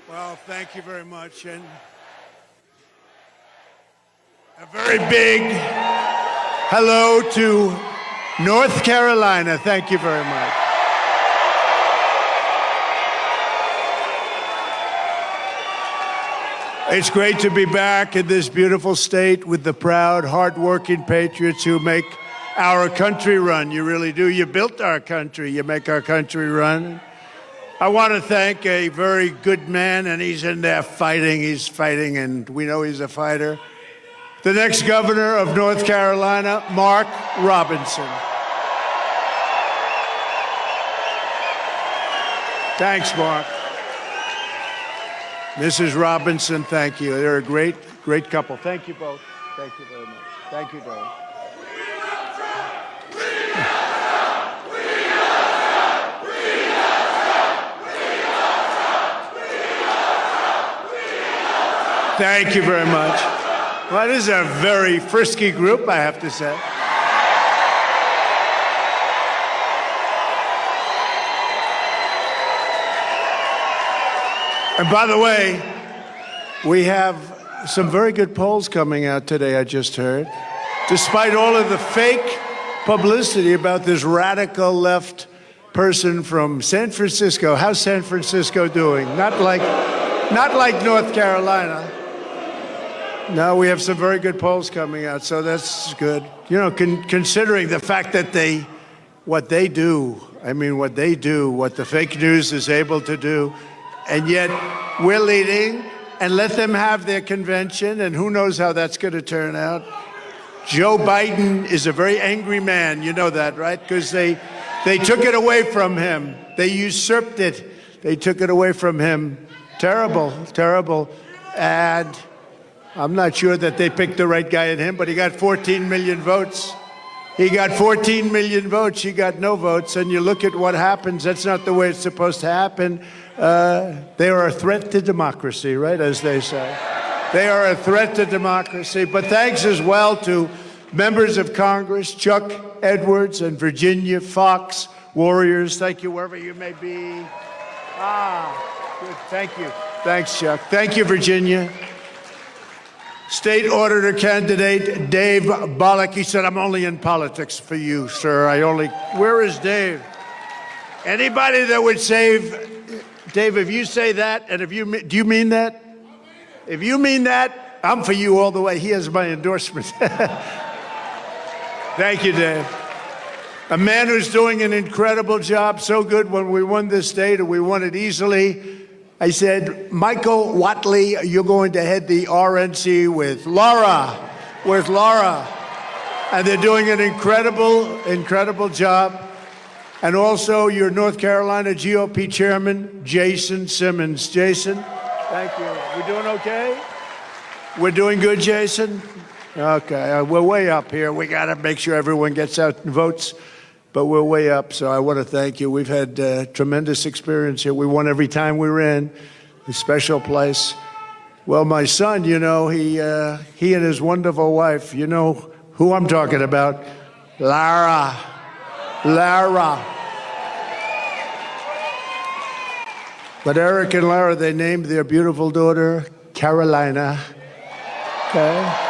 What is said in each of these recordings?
Well, thank you very much. And a very big hello to North Carolina. Thank you very much. It's great to be back in this beautiful state with the proud, hardworking patriots who make our country run. You really do. You built our country. You make our country run. I want to thank a very good man, and he's in there fighting. He's fighting, and we know he's a fighter. The next governor of North Carolina, Mark Robinson. Thanks, Mark. Mrs. Robinson, thank you. They're a great, great couple. Thank you both. Thank you very much. Thank you, Dave. Thank you very much. Well, this is a very frisky group, I have to say. And by the way, we have some very good polls coming out today, I just heard. Despite all of the fake publicity about this radical left person from San Francisco. How's San Francisco doing? Not like North Carolina. No, we have some very good polls coming out, so that's good. You know, considering the fact that what they do, what the fake news is able to do, and yet we're leading, and let them have their convention, and who knows how that's going to turn out. Joe Biden is a very angry man, you know that, right? Because they took it away from him. They usurped it. They took it away from him. Terrible, terrible. And I'm not sure that they picked the right guy in him, but he got 14 million votes. He got 14 million votes. He got no votes. And you look at what happens. That's not the way it's supposed to happen. They are a threat to democracy, right, as they say. They are a threat to democracy. But thanks as well to members of Congress, Chuck Edwards and Virginia Fox, warriors. Thank you, wherever you may be. Good. Thank you. Thanks, Chuck. Thank you, Virginia. State Auditor candidate Dave Bollock. He said, I'm only in politics for you, sir. Where is Dave? Anybody that would save... Dave, if you say that, and do you mean that? If you mean that, I'm for you all the way. He has my endorsement. Thank you, Dave. A man who's doing an incredible job, so good. When we won this state, and we won it easily, I said, Michael Whatley, you're going to head the RNC with Laura. And they're doing an incredible, incredible job. And also your North Carolina GOP chairman, Jason Simmons. Jason, thank you. We doing okay? We're doing good, Jason? Okay, we're way up here. We got to make sure everyone gets out and votes, but we're way up, so I want to thank you. We've had tremendous experience here. We won every time we were in, a special place. Well, my son, you know, he and his wonderful wife, you know who I'm talking about, Lara. But Eric and Lara, they named their beautiful daughter Carolina. Okay.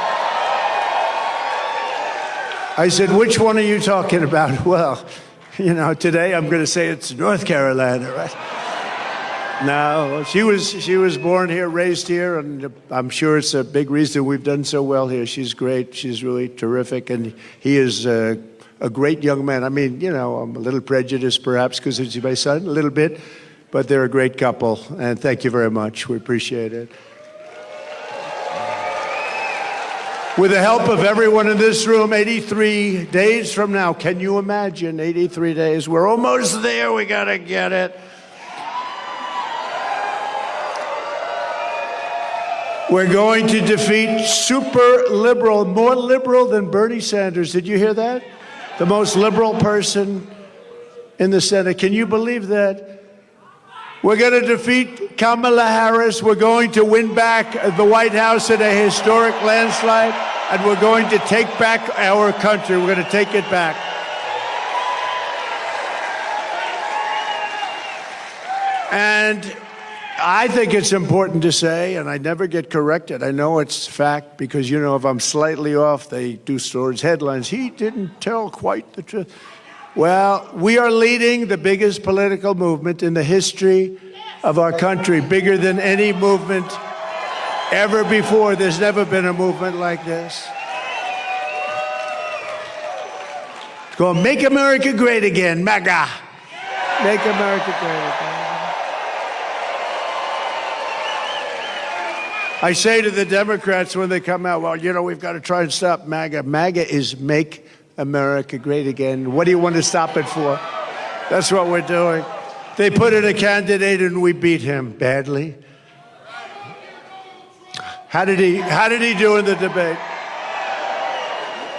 I said, which one are you talking about? Well, you know, today I'm going to say it's North Carolina, right? No, she was born here, raised here, and I'm sure it's a big reason we've done so well here. She's great. She's really terrific, and he is a great young man. I mean, you know, I'm a little prejudiced perhaps because he's my son, a little bit, but they're a great couple, and thank you very much. We appreciate it. With the help of everyone in this room, 83 days from now, can you imagine 83 days? We're almost there. We got to get it. We're going to defeat super liberal, more liberal than Bernie Sanders. Did you hear that? The most liberal person in the Senate. Can you believe that? We're going to defeat Kamala Harris. We're going to win back the White House in a historic landslide, and we're going to take back our country. We're going to take it back. And I think it's important to say, and I never get corrected. I know it's fact because, you know, if I'm slightly off, they do stories, headlines. He didn't tell quite the truth. Well, we are leading the biggest political movement in the history of our country, bigger than any movement ever before. There's never been a movement like this. It's called Make America Great Again, MAGA. Make America Great Again. I say to the Democrats when they come out, well, you know, we've got to try and stop MAGA. MAGA is Make America Great Again. What do you want to stop it for? That's what we're doing. They put in a candidate and we beat him badly. How did he do in the debate?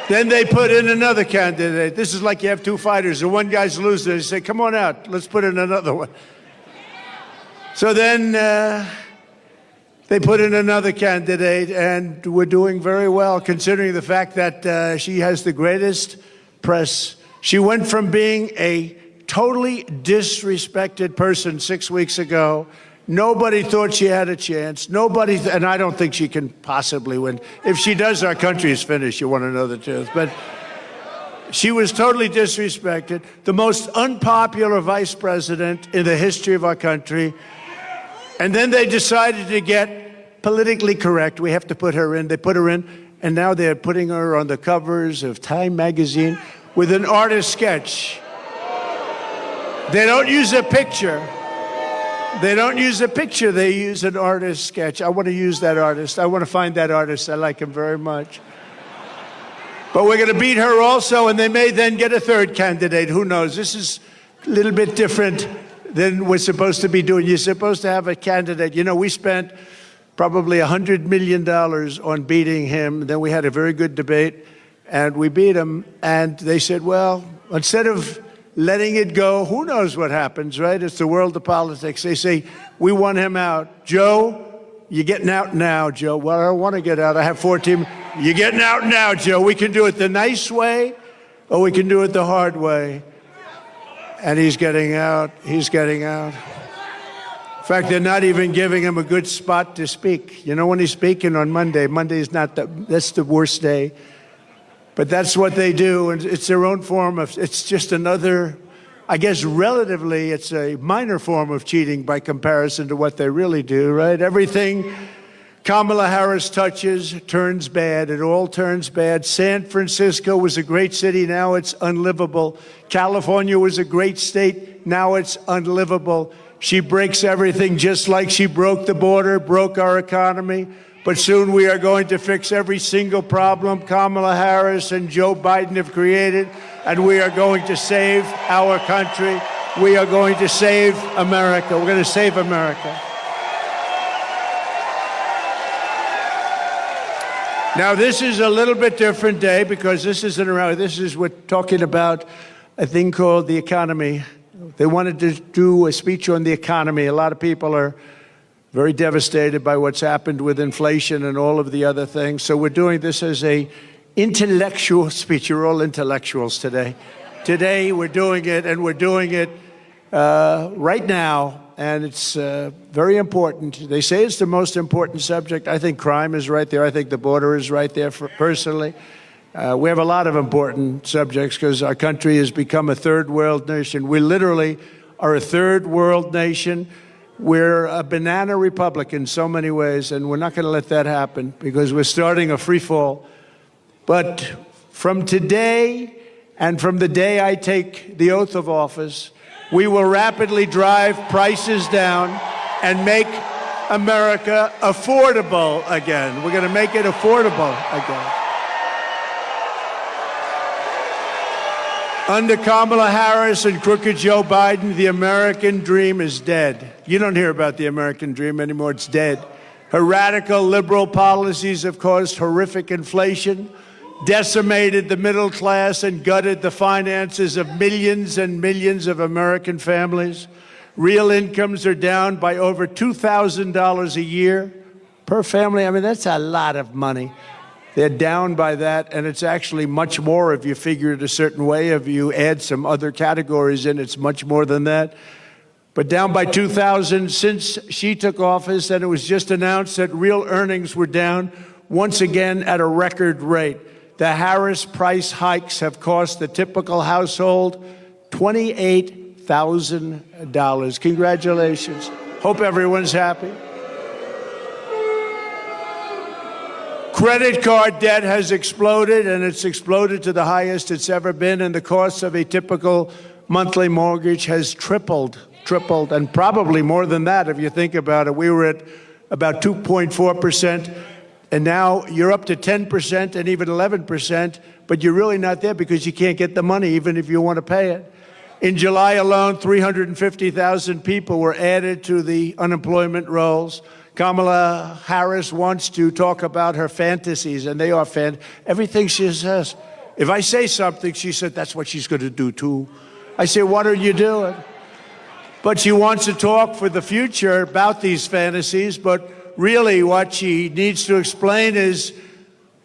Then they put in another candidate. This is like you have two fighters and one guy's losing. They say, come on out, let's put in another one. So then they put in another candidate, and we're doing very well, considering the fact that she has the greatest press. She went from being a totally disrespected person 6 weeks ago. Nobody thought she had a chance. Nobody, and I don't think she can possibly win. If she does, our country is finished. You want to know the truth. But she was totally disrespected. The most unpopular vice president in the history of our country. And then they decided to get politically correct. We have to put her in. They put her in, and now they're putting her on the covers of Time magazine with an artist sketch. They don't use a picture. They don't use a picture. They use an artist sketch. I want to use that artist. I want to find that artist. I like him very much. But we're going to beat her also, and they may then get a third candidate. Who knows? This is a little bit different than we're supposed to be doing. You're supposed to have a candidate. You know, we spent probably $100 million on beating him. Then we had a very good debate, and we beat him. And they said, well, instead of letting it go, who knows what happens, right? It's the world of politics. They say, we want him out. Joe, you're getting out now, Joe. Well, I don't want to get out. I have 14. You're getting out now, Joe. We can do it the nice way, or we can do it the hard way. And he's getting out. He's getting out. In fact, they're not even giving him a good spot to speak. You know, when he's speaking on Monday, Monday's not that's the worst day. But that's what they do, and it's their own form of, it's just another, I guess relatively, it's a minor form of cheating by comparison to what they really do, right? Everything Kamala Harris touches turns bad. It all turns bad. San Francisco was a great city. Now it's unlivable. California was a great state. Now it's unlivable. She breaks everything just like she broke the border, broke our economy. But soon we are going to fix every single problem Kamala Harris and Joe Biden have created, and we are going to save our country. We are going to save America. We're going to save America. Now, this is a little bit different day because this isn't around. We're talking about a thing called the economy. They wanted to do a speech on the economy. A lot of people are very devastated by what's happened with inflation and all of the other things. So we're doing this as a intellectual speech. You're all intellectuals today. Today we're doing it, and we're doing it right now. And it's very important. They say it's the most important subject. I think crime is right there. I think the border is right there, personally. We have a lot of important subjects because our country has become a third world nation. We literally are a third world nation. We're a banana republic in so many ways, and we're not going to let that happen because we're starting a free fall. But from today and from the day I take the oath of office, we will rapidly drive prices down and make America affordable again. We're going to make it affordable again. Under Kamala Harris and crooked Joe Biden, the American dream is dead. You don't hear about the American dream anymore. It's dead. Her radical liberal policies have caused horrific inflation, decimated the middle class, and gutted the finances of millions and millions of American families. Real incomes are down by over $2,000 a year per family. I mean, that's a lot of money. They're down by that, and it's actually much more if you figure it a certain way. If you add some other categories in, it's much more than that. but down by 2,000 since she took office, and it was just announced that real earnings were down once again at a record rate. The Harris price hikes have cost the typical household $28,000. Congratulations. Hope everyone's happy. Credit card debt has exploded, and it's exploded to the highest it's ever been, and the cost of a typical monthly mortgage has tripled, and probably more than that if you think about it. We were at about 2.4%, and now you're up to 10% and even 11%, but you're really not there because you can't get the money even if you want to pay it. In July alone, 350,000 people were added to the unemployment rolls. Kamala Harris wants to talk about her fantasies, and they are everything she says. If I say something, she said, that's what she's going to do too. I say, what are you doing? But she wants to talk for the future about these fantasies, but really what she needs to explain is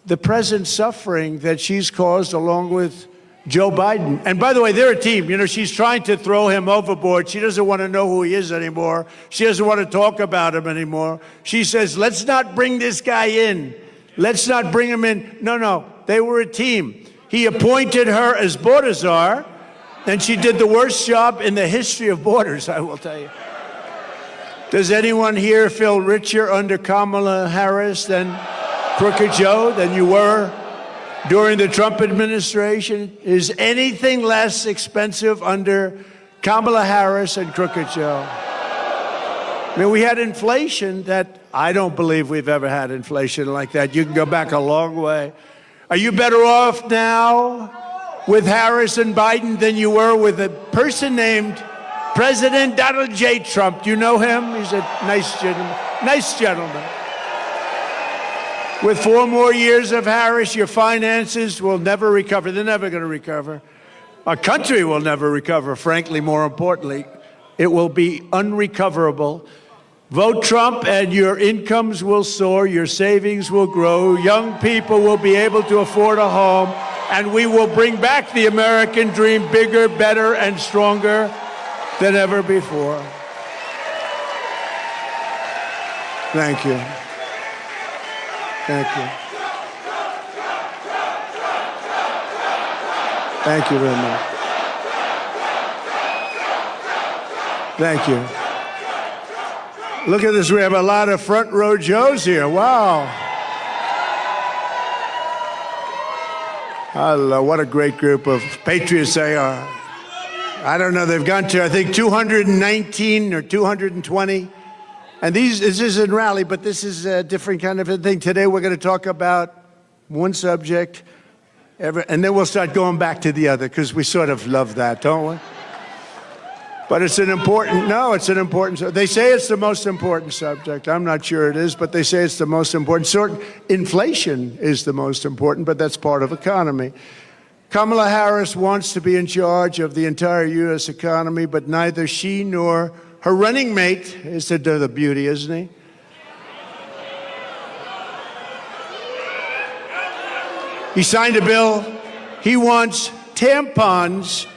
the present suffering that she's caused along with Joe Biden. And by the way, they're a team. You know, she's trying to throw him overboard. She doesn't want to know who he is anymore. She doesn't want to talk about him anymore. She says, let's not bring this guy in. Let's not bring him in. No, they were a team. He appointed her as border czar, and she did the worst job in the history of borders, I will tell you. Does anyone here feel richer under Kamala Harris than Crooked Joe, than you were during the Trump administration? Is anything less expensive under Kamala Harris and Crooked Joe? I mean, we had inflation that I don't believe we've ever had inflation like that. You can go back a long way. Are you better off now with Harris and Biden than you were with a person named President Donald J. Trump? Do you know him? He's a nice gentleman. Nice gentleman. With 4 more years of Harris, your finances will never recover. They're never going to recover. Our country will never recover, frankly, more importantly. It will be unrecoverable. Vote Trump and your incomes will soar, your savings will grow, young people will be able to afford a home, and we will bring back the American dream bigger, better, and stronger than ever before. Thank you. Thank you. Thank you very much. Thank you. Look at this. We have a lot of front row Joes here. Wow. Hello. What a great group of patriots they are. I don't know. They've gone to, I think, 219 or 220. And this isn't rally, but this is a different kind of a thing. Today we're going to talk about one subject, and then we'll start going back to the other, because we sort of love that, don't we? But it's an important, they say it's the most important subject. I'm not sure it is, but they say it's the most important. Inflation is the most important, but that's part of economy. Kamala Harris wants to be in charge of the entire U.S. economy, but neither she nor her running mate is the beauty, isn't he? He signed a bill. He wants tampons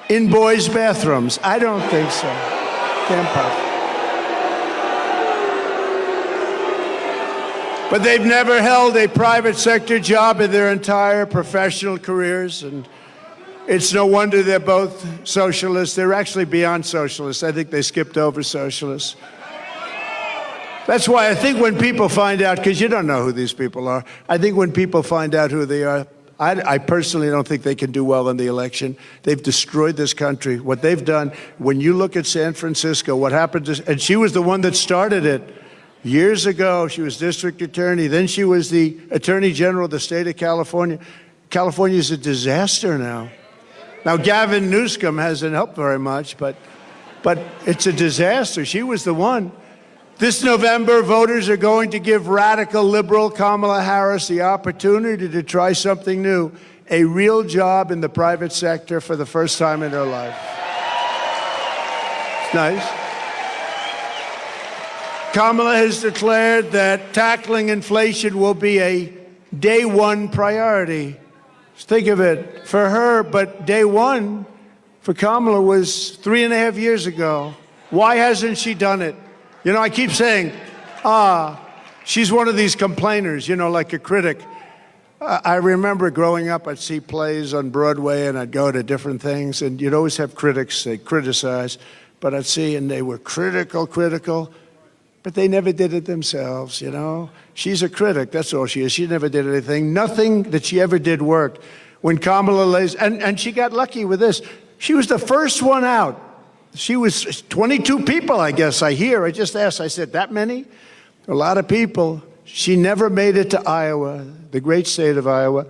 in boys' bathrooms. I don't think so. Tampons. But they've never held a private sector job in their entire professional careers, and it's no wonder they're both socialists. They're actually beyond socialists. I think they skipped over socialists. That's why I think when people find out, because you don't know who these people are, I think when people find out who they are, I personally don't think they can do well in the election. They've destroyed this country. What they've done, when you look at San Francisco, what happened to, and she was the one that started it years ago. She was district attorney. Then she was the attorney general of the state of California. California is a disaster now. Now, Gavin Newsom hasn't helped very much, but it's a disaster. She was the one. This November, voters are going to give radical liberal Kamala Harris the opportunity to try something new, a real job in the private sector for the first time in her life. It's nice. Kamala has declared that tackling inflation will be a day one priority. Think of it, for her, but day one for Kamala was 3.5 years ago. Why hasn't she done it? You know, I keep saying, she's one of these complainers, you know, like a critic. I remember growing up, I'd see plays on Broadway and I'd go to different things, and you'd always have critics, they criticize, but I'd see, and they were critical, but they never did it themselves, you know? She's a critic, that's all she is. She never did anything. Nothing that she ever did worked. When Kamala lays, and she got lucky with this. She was the first one out. She was 22 people, I guess, I hear. I just asked, I said, that many? A lot of people. She never made it to Iowa, the great state of Iowa.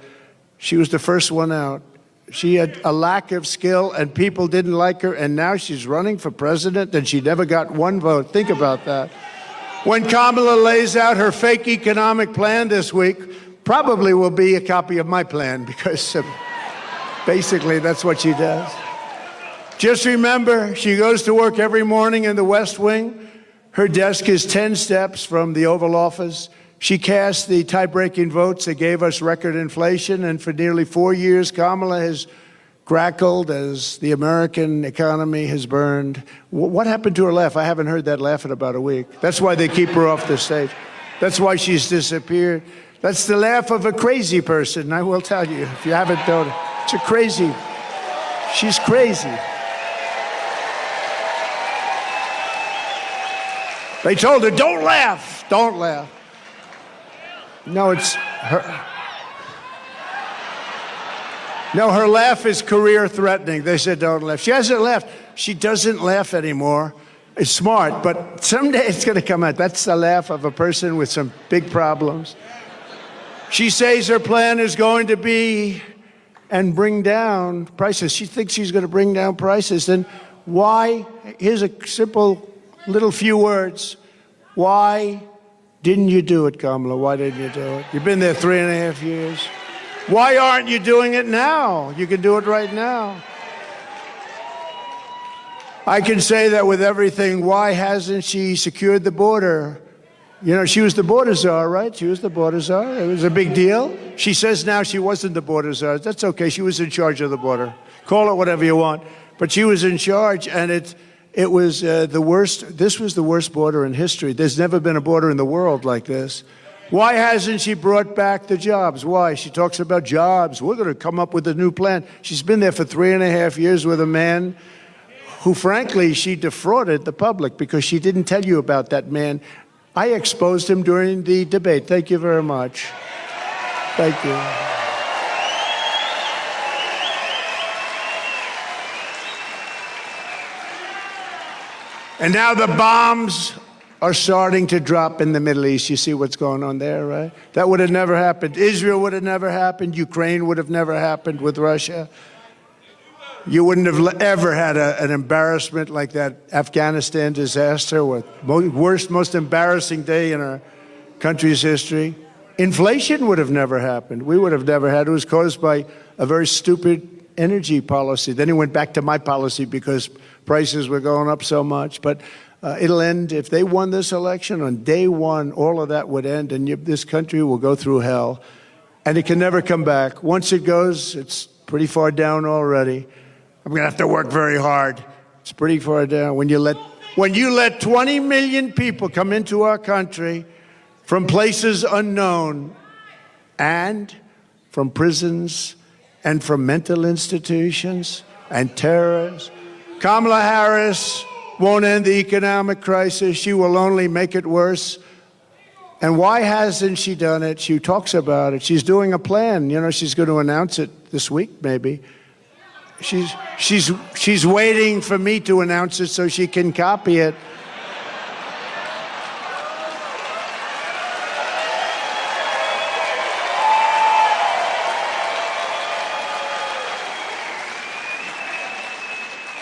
She was the first one out. She had a lack of skill, and people didn't like her, and now she's running for president, and she never got one vote. Think about that. When Kamala lays out her fake economic plan this week, probably will be a copy of my plan, because basically that's what she does. Just remember, she goes to work every morning in the West Wing. Her desk is 10 steps from the Oval Office. She cast the tie-breaking votes that gave us record inflation, and for nearly 4 years, Kamala has crackled as the American economy has burned. What happened to her laugh? I haven't heard that laugh in about a week. That's why they keep her off the stage. That's why she's disappeared. That's the laugh of a crazy person, I will tell you, if you haven't known it. It's a crazy. She's crazy. They told her, don't laugh, don't laugh. No, it's her. No, her laugh is career-threatening. They said, don't laugh. She hasn't laughed. She doesn't laugh anymore. It's smart, but someday it's going to come out. That's the laugh of a person with some big problems. She says her plan is going to be and bring down prices. She thinks she's going to bring down prices. Then why? Here's a simple little few words. Why didn't you do it, Kamala? Why didn't you do it? You've been there 3.5 years. Why aren't you doing it now? You can do it right now. I can say that with everything. Why hasn't she secured the border? You know, she was the border czar, right? She was the border czar. It was a big deal. She says now she wasn't the border czar. That's okay. She was in charge of the border. Call it whatever you want. But she was in charge, and it was the worst. This was the worst border in history. There's never been a border in the world like this. Why hasn't she brought back the jobs? Why? She talks about jobs. We're going to come up with a new plan. She's been there for 3.5 years with a man who, frankly, she defrauded the public because she didn't tell you about that man. I exposed him during the debate. Thank you very much. Thank you. And now the bombs are starting to drop in the Middle East. You see what's going on there, right? That would have never happened. Israel would have never happened. Ukraine would have never happened with Russia. You wouldn't have ever had an embarrassment like that Afghanistan disaster, with worst, most embarrassing day in our country's history. Inflation would have never happened. We would have never had it. It was caused by a very stupid energy policy. Then he went back to my policy because prices were going up so much. But it'll end. If they won this election on day one, all of that would end, and this country will go through hell. And it can never come back. Once it goes, it's pretty far down already. I'm going to have to work very hard. It's pretty far down. When you let 20 million people come into our country from places unknown and from prisons and from mental institutions and terrorists, Kamala Harris won't end the economic crisis. She will only make it worse. And why hasn't she done it? She talks about it. She's doing a plan. You know, she's going to announce it this week, maybe. She's waiting for me to announce it so she can copy it.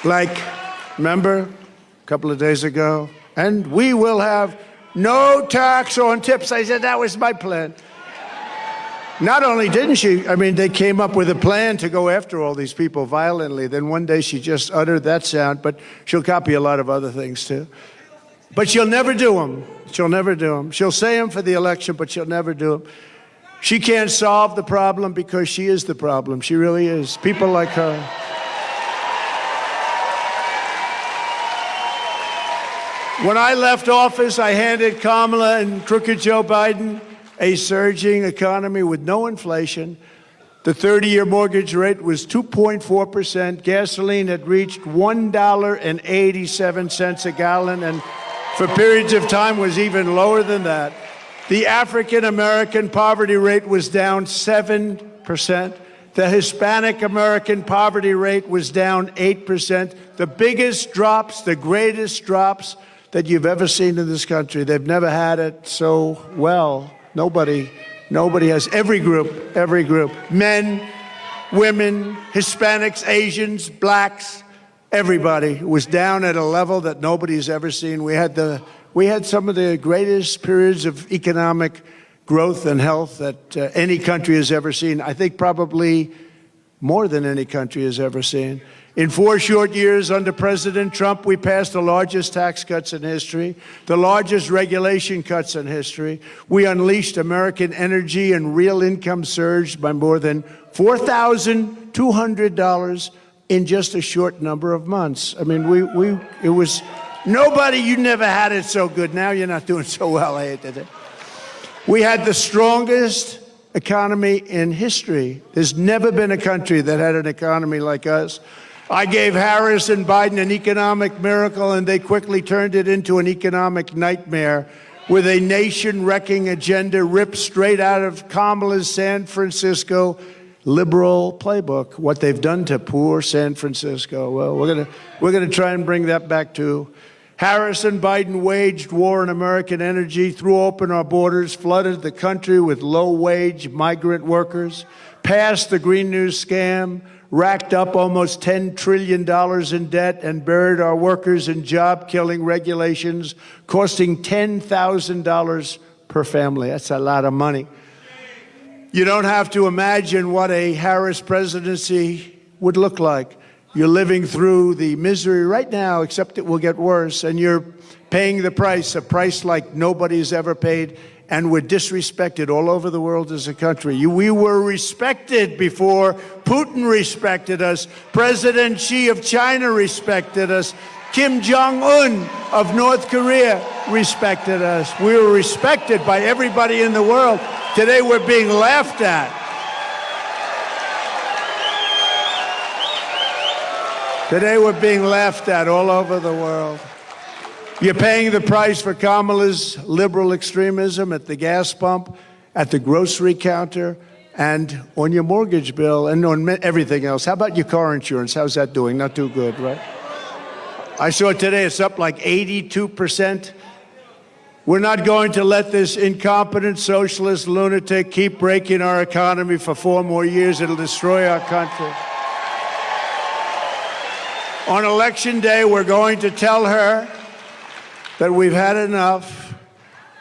Like, remember a couple of days ago? And we will have no tax on tips. I said that was my plan. Not only didn't she, I mean, they came up with a plan to go after all these people violently. Then one day she just uttered that sound, but she'll copy a lot of other things too. But she'll never do them. She'll never do them. She'll say them for the election, but she'll never do them. She can't solve the problem because she is the problem. She really is. People like her. When I left office, I handed Kamala and crooked Joe Biden a surging economy with no inflation. The 30-year mortgage rate was 2.4%. Gasoline had reached $1.87 a gallon, and for periods of time was even lower than that. The African-American poverty rate was down 7%. The Hispanic American poverty rate was down 8%. The biggest drops, the greatest drops that you've ever seen in this country. They've never had it so well. Nobody has. Every group, men, women, Hispanics, Asians, blacks, everybody was down at a level that nobody's ever seen. We had some of the greatest periods of economic growth and health that any country has ever seen. I think probably more than any country has ever seen. In 4 short years under President Trump, we passed the largest tax cuts in history, the largest regulation cuts in history. We unleashed American energy, and real income surged by more than $4,200 in just a short number of months. I mean, it was nobody, you never had it so good. Now you're not doing so well, I hate it. We had the strongest economy in history. There's never been a country that had an economy like us. I gave Harris and Biden an economic miracle, and they quickly turned it into an economic nightmare with a nation-wrecking agenda ripped straight out of Kamala's San Francisco liberal playbook. What they've done to poor San Francisco. Well, we're gonna try and bring that back too. Harris and Biden waged war on American energy, threw open our borders, flooded the country with low-wage migrant workers, passed the Green New scam, racked up almost $10 trillion in debt, and buried our workers in job-killing regulations, costing $10,000 per family. That's a lot of money. You don't have to imagine what a Harris presidency would look like. You're living through the misery right now, except it will get worse, and you're paying the price, a price like nobody's ever paid, and we're disrespected all over the world as a country. We were respected before Putin respected us. President Xi of China respected us. Kim Jong-un of North Korea respected us. We were respected by everybody in the world. Today we're being laughed at. Today we're being laughed at all over the world. You're paying the price for Kamala's liberal extremism at the gas pump, at the grocery counter, and on your mortgage bill, and on everything else. How about your car insurance? How's that doing? Not too good, right? I saw today it's up like 82%. We're not going to let this incompetent socialist lunatic keep breaking our economy for 4 more years. It'll destroy our country. On Election Day, we're going to tell her that we've had enough,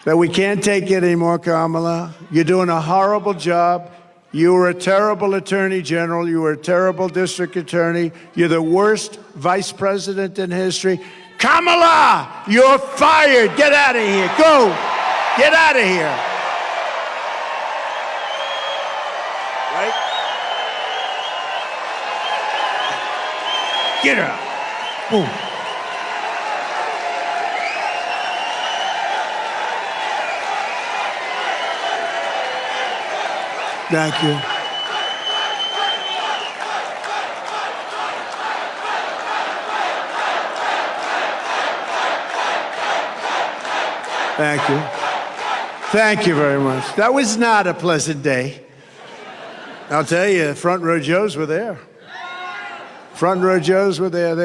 that we can't take it anymore, Kamala. You're doing a horrible job. You were a terrible attorney general. You were a terrible district attorney. You're the worst vice president in history. Kamala, you're fired. Get out of here. Go. Get out of here. Right? Get out. Boom. Thank you. Thank you. Thank you very much. That was not a pleasant day. I'll tell you, front row Joes were there. Front row Joes were there.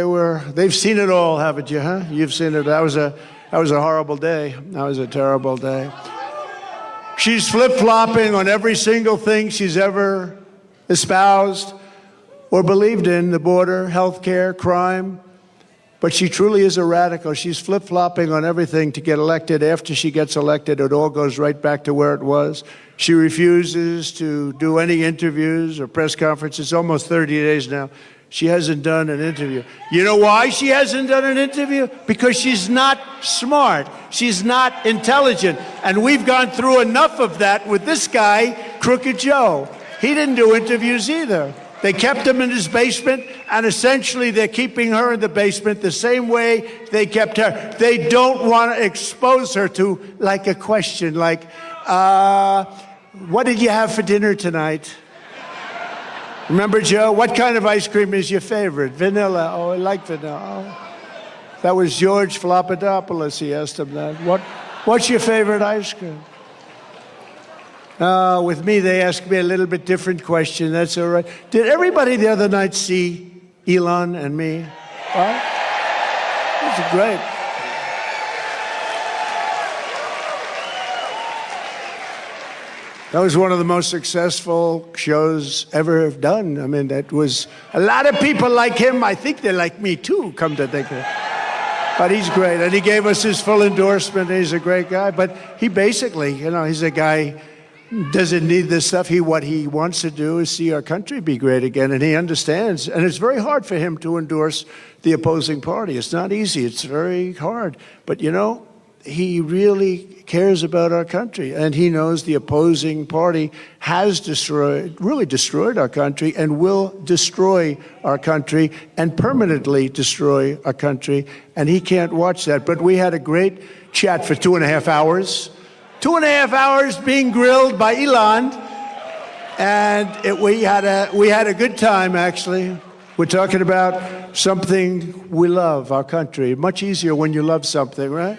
They've seen it all, haven't you, huh? You've seen it. That was a horrible day. That was a terrible day. She's flip-flopping on every single thing she's ever espoused or believed in, the border, health care, crime. But she truly is a radical. She's flip-flopping on everything to get elected. After she gets elected, it all goes right back to where it was. She refuses to do any interviews or press conferences. Almost 30 days now. She hasn't done an interview. You know why she hasn't done an interview? Because she's not smart. She's not intelligent. And we've gone through enough of that with this guy, Crooked Joe. He didn't do interviews either. They kept him in his basement, and essentially they're keeping her in the basement the same way they kept her. They don't want to expose her to, like, a question like, what did you have for dinner tonight? Remember, Joe, what kind of ice cream is your favorite? Vanilla. Oh, I like vanilla. Oh. That was George Flopadopoulos. He asked him that. What's your favorite ice cream? With me, they asked me a little bit different question. That's all right. Did everybody the other night see Elon and me? Huh? That's great. That was one of the most successful shows ever done. I mean, that was a lot of people like him. I think they like me too, come to think of it. But he's great, and he gave us his full endorsement. He's a great guy, but he basically, he's a guy who doesn't need this stuff. What he wants to do is see our country be great again, and he understands. And it's very hard for him to endorse the opposing party. It's not easy. It's very hard. But, he really cares about our country, and he knows the opposing party has really destroyed our country and will destroy our country and permanently destroy our country, and he can't watch that. But we had a great chat for 2.5 hours. 2.5 hours being grilled by Elon, and we had a good time, actually. We're talking about something we love, our country. Much easier when you love something, right?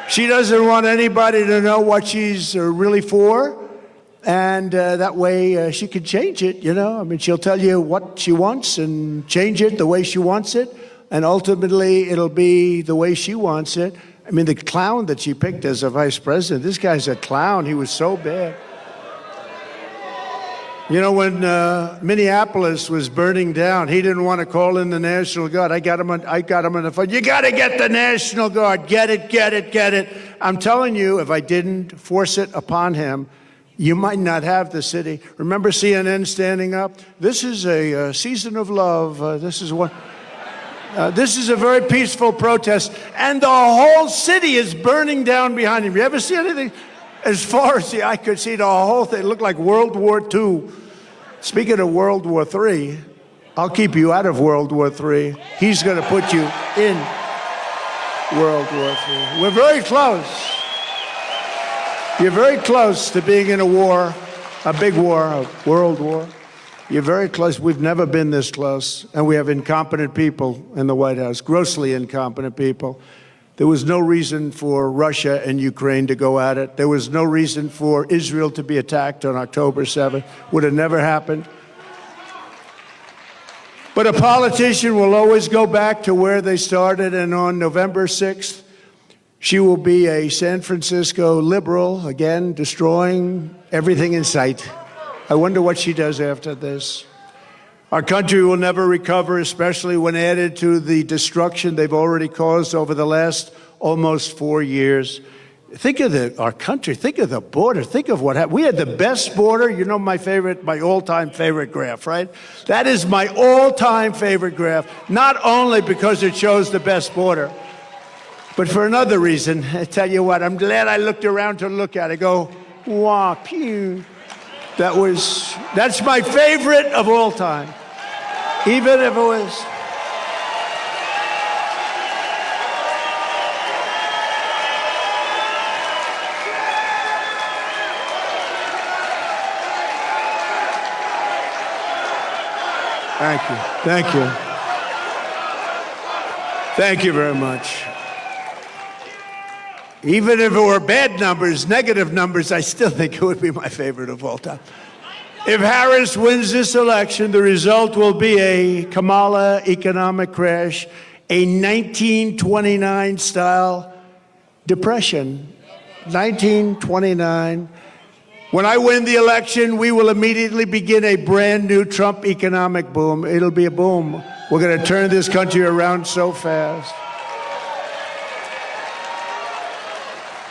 She doesn't want anybody to know what she's really for, and that way she can change it, I mean, she'll tell you what she wants and change it the way she wants it, and ultimately it'll be the way she wants it. I mean, the clown that she picked as a vice president, this guy's a clown. He was so bad. When Minneapolis was burning down, he didn't want to call in the National Guard. I got him on the phone. You got to get the National Guard. Get it. I'm telling you, if I didn't force it upon him, you might not have the city. Remember CNN standing up? This is a season of love. This is a very peaceful protest, and the whole city is burning down behind him. You ever see anything? As far as the eye could see, the whole thing looked like World War II. Speaking of World War III, I'll keep you out of World War III. He's going to put you in World War III. We're very close. You're very close to being in a war, a big war, a world war. You're very close. We've never been this close. And we have incompetent people in the White House, grossly incompetent people. There was no reason for Russia and Ukraine to go at it. There was no reason for Israel to be attacked on October 7th. Would have never happened. But a politician will always go back to where they started, and on November 6th, she will be a San Francisco liberal, again, destroying everything in sight. I wonder what she does after this. Our country will never recover, especially when added to the destruction they've already caused over the last almost 4 years. Think of our country. Think of the border. Think of what happened. We had the best border. My all-time favorite graph, right? That is my all-time favorite graph, not only because it shows the best border, but for another reason. I tell you what, I'm glad I looked around to look at it. Go, wah, pew. That's my favorite of all time. Even if it was. Thank you. Thank you very much. Even if it were bad numbers, negative numbers, I still think it would be my favorite of all time. If Harris wins this election, the result will be a Kamala economic crash, a 1929-style depression. 1929. When I win the election, we will immediately begin a brand new Trump economic boom. It'll be a boom. We're going to turn this country around so fast.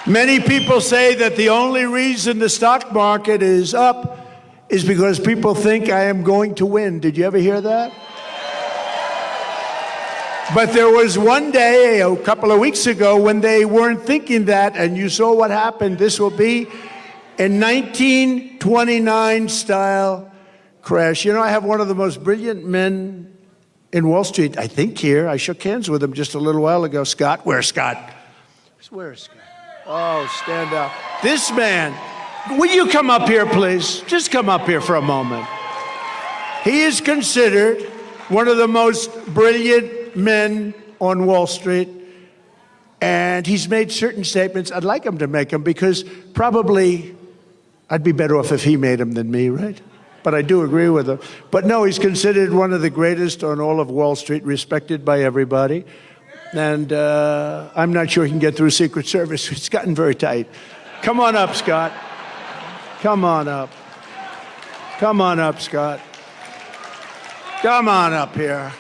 Many people say that the only reason the stock market is up is because people think I am going to win. Did you ever hear that? But there was one day, a couple of weeks ago, when they weren't thinking that, and you saw what happened. This will be a 1929-style crash. You know, I have one of the most brilliant men in Wall Street, I think here. I shook hands with him just a little while ago. Scott, where's Scott? Where's Scott? Oh, stand up. This man, will you come up here, please? Just come up here for a moment. He is considered one of the most brilliant men on Wall Street, and he's made certain statements. I'd like him to make them because probably I'd be better off if he made them than me, right? But I do agree with him. But no, he's considered one of the greatest on all of Wall Street, respected by everybody. And I'm not sure he can get through Secret Service. It's gotten very tight. Come on up, Scott. Come on up. Come on up, Scott. Come on up here.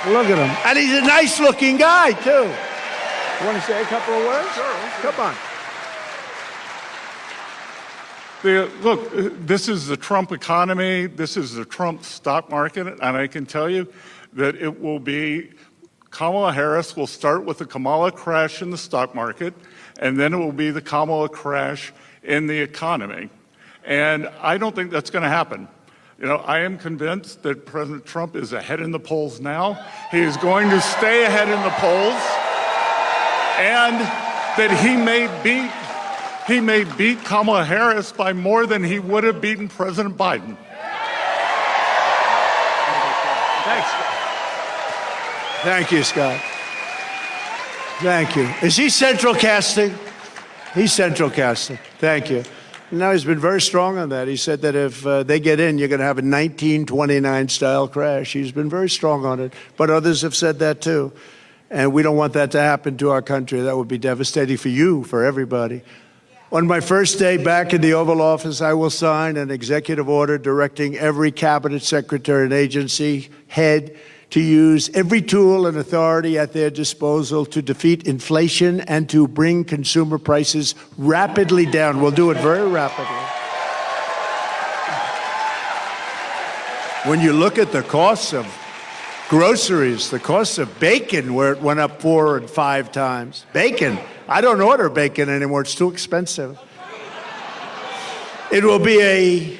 Look at him. And he's a nice-looking guy, too. You want to say a couple of words? Sure. Come on. Look, this is the Trump economy. This is the Trump stock market. And I can tell you that it will be, Kamala Harris will start with the Kamala crash in the stock market, and then it will be the Kamala crash in the economy. And I don't think that's going to happen. You know, I am convinced that President Trump is ahead in the polls now. He is going to stay ahead in the polls, and that he may beat Kamala Harris by more than he would have beaten President Biden. Thanks. Thank you, Scott. Thank you. Is he central casting? He's central casting. Thank you. No, he's been very strong on that. He said that if they get in, you're going to have a 1929 style crash. He's been very strong on it. But others have said that too. And we don't want that to happen to our country. That would be devastating for you, for everybody. On my first day back in the Oval Office, I will sign an executive order directing every cabinet secretary and agency head to use every tool and authority at their disposal to defeat inflation and to bring consumer prices rapidly down. We'll do it very rapidly. When you look at the costs of groceries, the cost of bacon, where it went up 4 and 5 times. Bacon. I don't order bacon anymore. It's too expensive. It will be a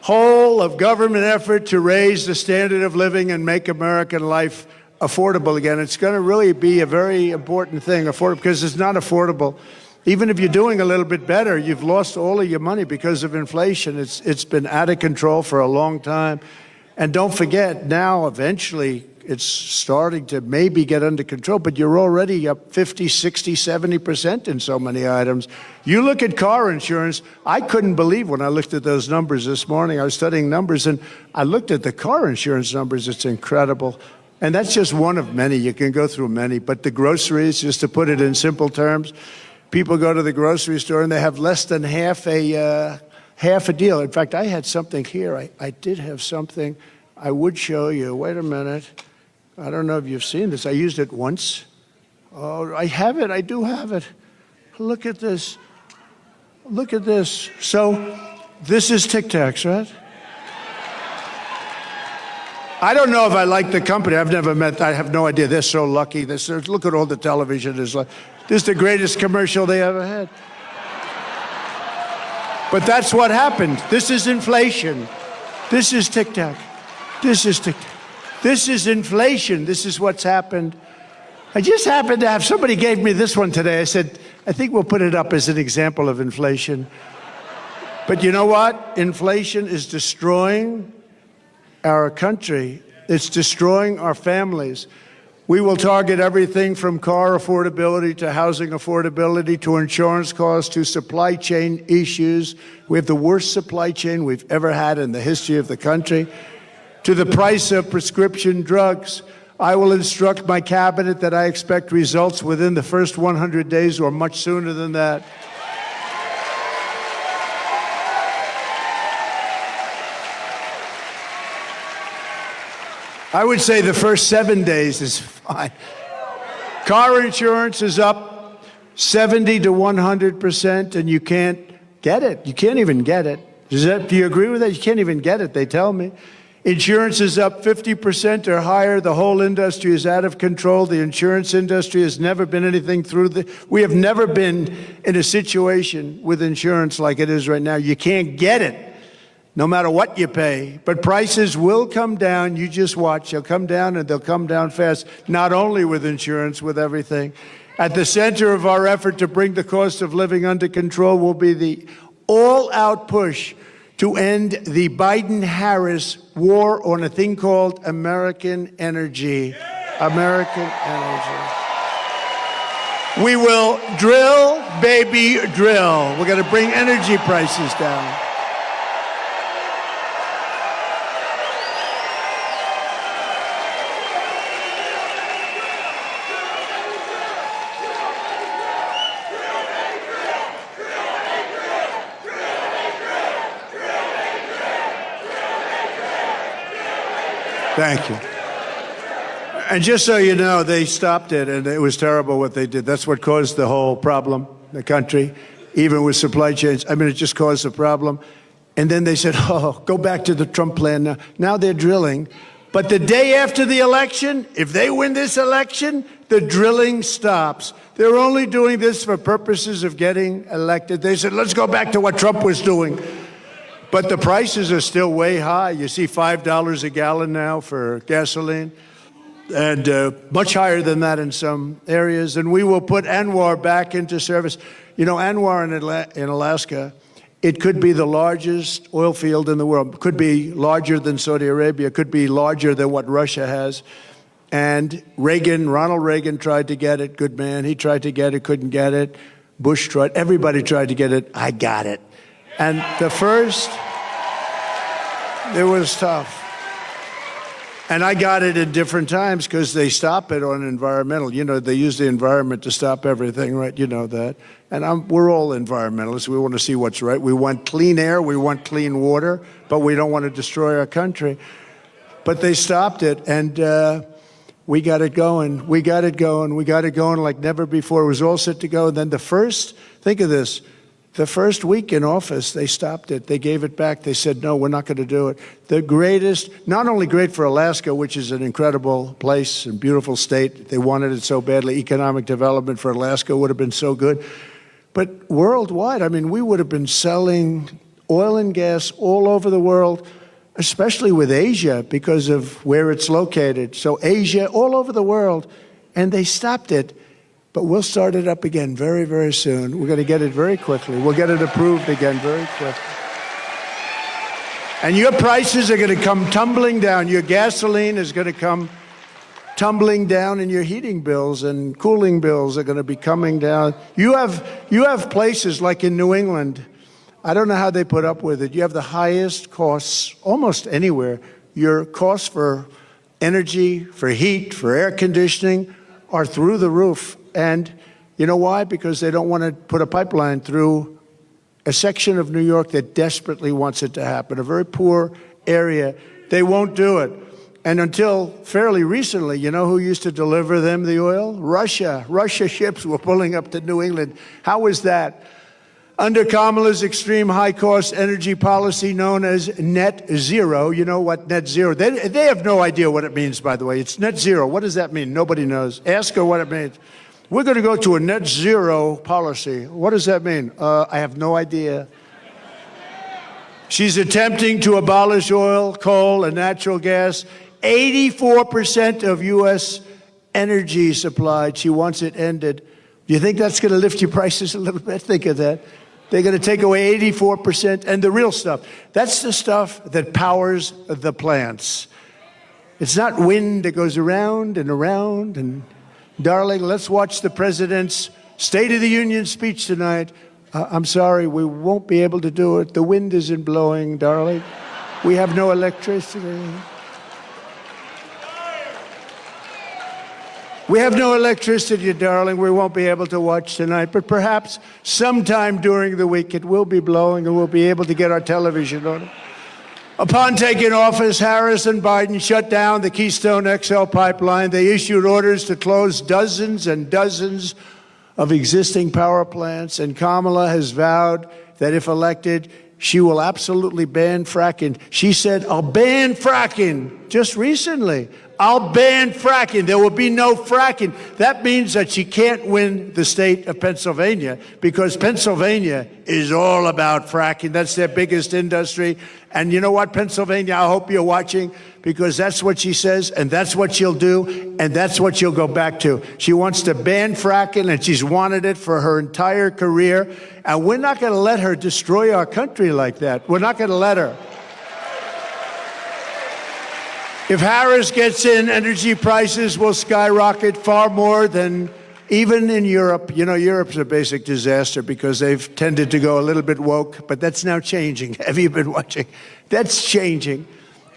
whole of government effort to raise the standard of living and make American life affordable again. It's going to really be a very important thing, affordable, because it's not affordable. Even if you're doing a little bit better, you've lost all of your money because of inflation. It's been out of control for a long time. And don't forget, now, eventually, it's starting to maybe get under control, but you're already up 50, 60, 70% in so many items. You look at car insurance, I couldn't believe when I looked at those numbers this morning. I was studying numbers, and I looked at the car insurance numbers. It's incredible. And that's just one of many. You can go through many. But the groceries, just to put it in simple terms, people go to the grocery store, and they have less than half a deal. In fact, I had something here. I did have something I would show you. Wait a minute. I don't know if you've seen this. I used it once. Oh, I have it. I do have it. Look at this. Look at this. So this is Tic Tacs, right? I don't know if I like the company. I've never met. I have no idea. They're so lucky. Look at all the television. This is the greatest commercial they ever had. But that's what happened. This is inflation. This is Tic Tac. This is Tic Tac. This is inflation. This is what's happened. I just happened to have, somebody gave me this one today. I said, I think we'll put it up as an example of inflation. But you know what? Inflation is destroying our country. It's destroying our families. We will target everything from car affordability to housing affordability to insurance costs to supply chain issues. We have the worst supply chain we've ever had in the history of the country. To the price of prescription drugs. I will instruct my cabinet that I expect results within the first 100 days or much sooner than that. I would say the first 7 days is fine. Car insurance is up 70 to 100%, and you can't get it. You can't even get it. Do you agree with that? You can't even get it, they tell me. Insurance is up 50% or higher. The whole industry is out of control. The insurance industry has never been anything we have never been in a situation with insurance like it is right now. You can't get it. no matter what you pay. But prices will come down. You just watch. They'll come down, and they'll come down fast, not only with insurance, with everything. At the center of our effort to bring the cost of living under control will be the all-out push to end the Biden-Harris war on a thing called American energy. American energy. We will drill, baby, drill. We're going to bring energy prices down. Thank you. And just so you know, they stopped it, and it was terrible what they did. That's what caused the whole problem, the country, even with supply chains. I mean, it just caused a problem. And then they said, oh, go back to the Trump plan now. Now they're drilling. But the day after the election, if they win this election, the drilling stops. They're only doing this for purposes of getting elected. They said, let's go back to what Trump was doing. But the prices are still way high. You see $5 a gallon now for gasoline, and much higher than that in some areas. And we will put ANWR back into service. You know, ANWR in Alaska, it could be the largest oil field in the world. It could be larger than Saudi Arabia. It could be larger than what Russia has. And Ronald Reagan tried to get it. Good man. He tried to get it, couldn't get it. Bush tried. Everybody tried to get it. I got it. And the first, it was tough. And I got it in different times because they stop it on environmental. You know, they use the environment to stop everything, right? You know that. And we're all environmentalists. We want to see what's right. We want clean air. We want clean water. But we don't want to destroy our country. But they stopped it, and we got it going. We got it going. We got it going like never before. It was all set to go. And then think of this. The first week in office, they stopped it. They gave it back. They said, no, we're not going to do it. The greatest, not only great for Alaska, which is an incredible place and beautiful state. They wanted it so badly. Economic development for Alaska would have been so good. But worldwide, I mean, we would have been selling oil and gas all over the world, especially with Asia because of where it's located. So Asia, all over the world. And they stopped it. But we'll start it up again very, very soon. We're going to get it very quickly. We'll get it approved again very quickly. And your prices are going to come tumbling down. Your gasoline is going to come tumbling down, and your heating bills and cooling bills are going to be coming down. You have places like in New England. I don't know how they put up with it. You have the highest costs almost anywhere. Your costs for energy, for heat, for air conditioning are through the roof. And you know why? Because they don't want to put a pipeline through a section of New York that desperately wants it to happen, a very poor area. They won't do it. And until fairly recently, you know who used to deliver them the oil? Russia. Russia ships were pulling up to New England. How was that? Under Kamala's extreme high-cost energy policy known as net zero, you know what net zero, they have no idea what it means, by the way. It's net zero. What does that mean? Nobody knows. Ask her what it means. We're going to go to a net zero policy. What does that mean? I have no idea. She's attempting to abolish oil, coal, and natural gas. 84% of U.S. energy supplied. She wants it ended. Do you think that's going to lift your prices a little bit? Think of that. They're going to take away 84%. And the real stuff, that's the stuff that powers the plants. It's not wind that goes around and around. And darling, let's watch the president's State of the Union speech tonight. I'm sorry, we won't be able to do it. The wind isn't blowing, darling. We have no electricity. We have no electricity, darling. We won't be able to watch tonight. But perhaps sometime during the week it will be blowing and we'll be able to get our television on it. Upon taking office, Harris and Biden shut down the Keystone XL pipeline. They issued orders to close dozens and dozens of existing power plants. And Kamala has vowed that if elected, she will absolutely ban fracking. She said, I'll ban fracking just recently. I'll ban fracking. There will be no fracking. That means that she can't win the state of Pennsylvania because Pennsylvania is all about fracking. That's their biggest industry. And you know what, Pennsylvania, I hope you're watching because that's what she says and that's what she'll do and that's what she'll go back to. She wants to ban fracking and she's wanted it for her entire career. And we're not going to let her destroy our country like that. We're not going to let her. If Harris gets in, energy prices will skyrocket far more than even in Europe. You know, Europe's a basic disaster because they've tended to go a little bit woke, but that's now changing. Have you been watching? That's changing.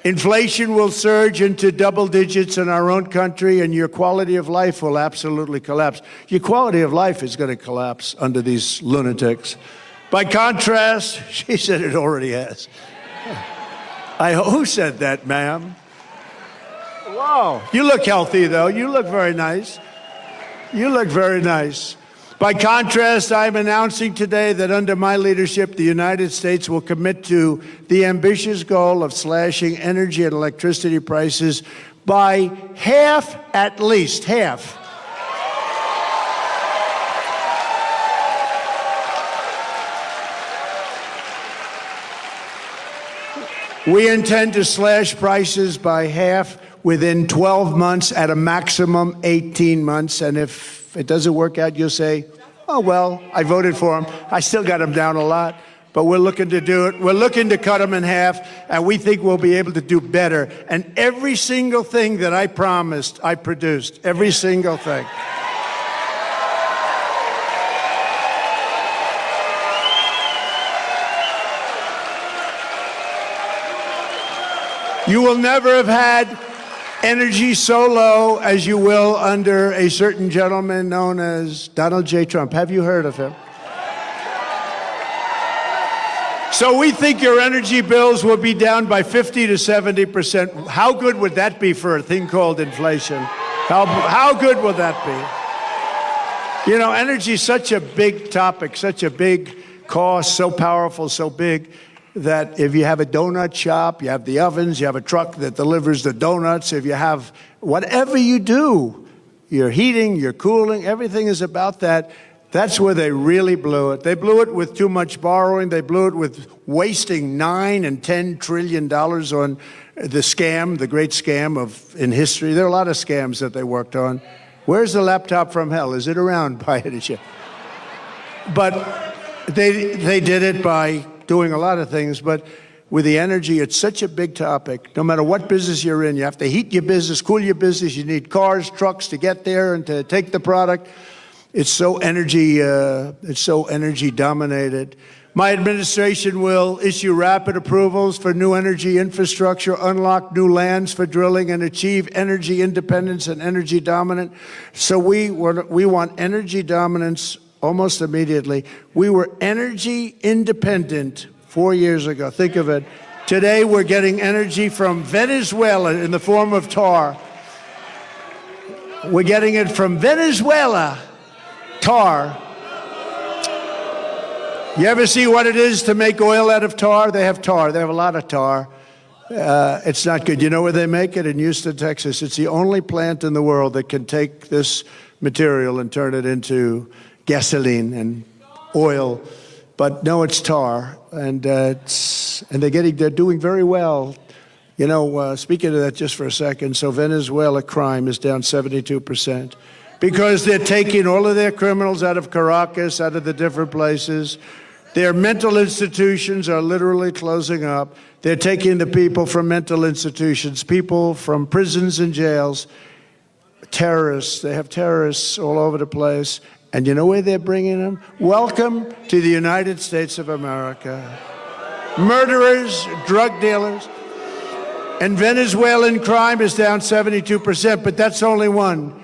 Inflation will surge into double digits in our own country, and your quality of life will absolutely collapse. Your quality of life is going to collapse under these lunatics. By contrast, she said it already has. Who said that, ma'am? Wow. You look healthy, though. You look very nice. You look very nice. By contrast, I'm announcing today that under my leadership, the United States will commit to the ambitious goal of slashing energy and electricity prices by half, at least half. We intend to slash prices by half within 12 months, at a maximum 18 months. And if it doesn't work out, you'll say, oh, well, I voted for him. I still got him down a lot, but we're looking to do it. We're looking to cut him in half, and we think we'll be able to do better. And every single thing that I promised, I produced. Every single thing. You will never have had energy so low as you will under a certain gentleman known as Donald J. Trump. Have you heard of him? So we think your energy bills will be down by 50 to 70%. How good would that be for a thing called inflation? How good would that be? You know, energy is such a big topic, such a big cost, so powerful, so big, that if you have a donut shop, you have the ovens, you have a truck that delivers the donuts, if you have whatever you do, your heating, your cooling, everything is about that. That's where they really blew it. They blew it with too much borrowing. They blew it with wasting $9 and $10 trillion on the scam, the great scam in history. There are a lot of scams that they worked on. Where's the laptop from hell? Is it around by any chance? But they did it by doing a lot of things, but with the energy, it's such a big topic. No matter what business you're in, you have to heat your business, cool your business. You need cars, trucks to get there and to take the product. It's so energy dominated. My administration will issue rapid approvals for new energy infrastructure, unlock new lands for drilling, and achieve energy independence and energy dominance. So we want energy dominance almost immediately. We were energy independent 4 years ago. Think of it. Today, we're getting energy from Venezuela in the form of tar. We're getting it from Venezuela, tar. You ever see what it is to make oil out of tar? They have tar. They have a lot of tar. It's not good. You know where they make it? In Houston, Texas. It's the only plant in the world that can take this material and turn it into gasoline and oil, but no, it's tar, and they're doing very well. You know, speaking of that just for a second, so Venezuela crime is down 72% because they're taking all of their criminals out of Caracas, out of the different places. Their mental institutions are literally closing up. They're taking the people from mental institutions, people from prisons and jails, terrorists. They have terrorists all over the place. And you know where they're bringing them? Welcome to the United States of America. Murderers, drug dealers. And Venezuelan crime is down 72%, but that's only one.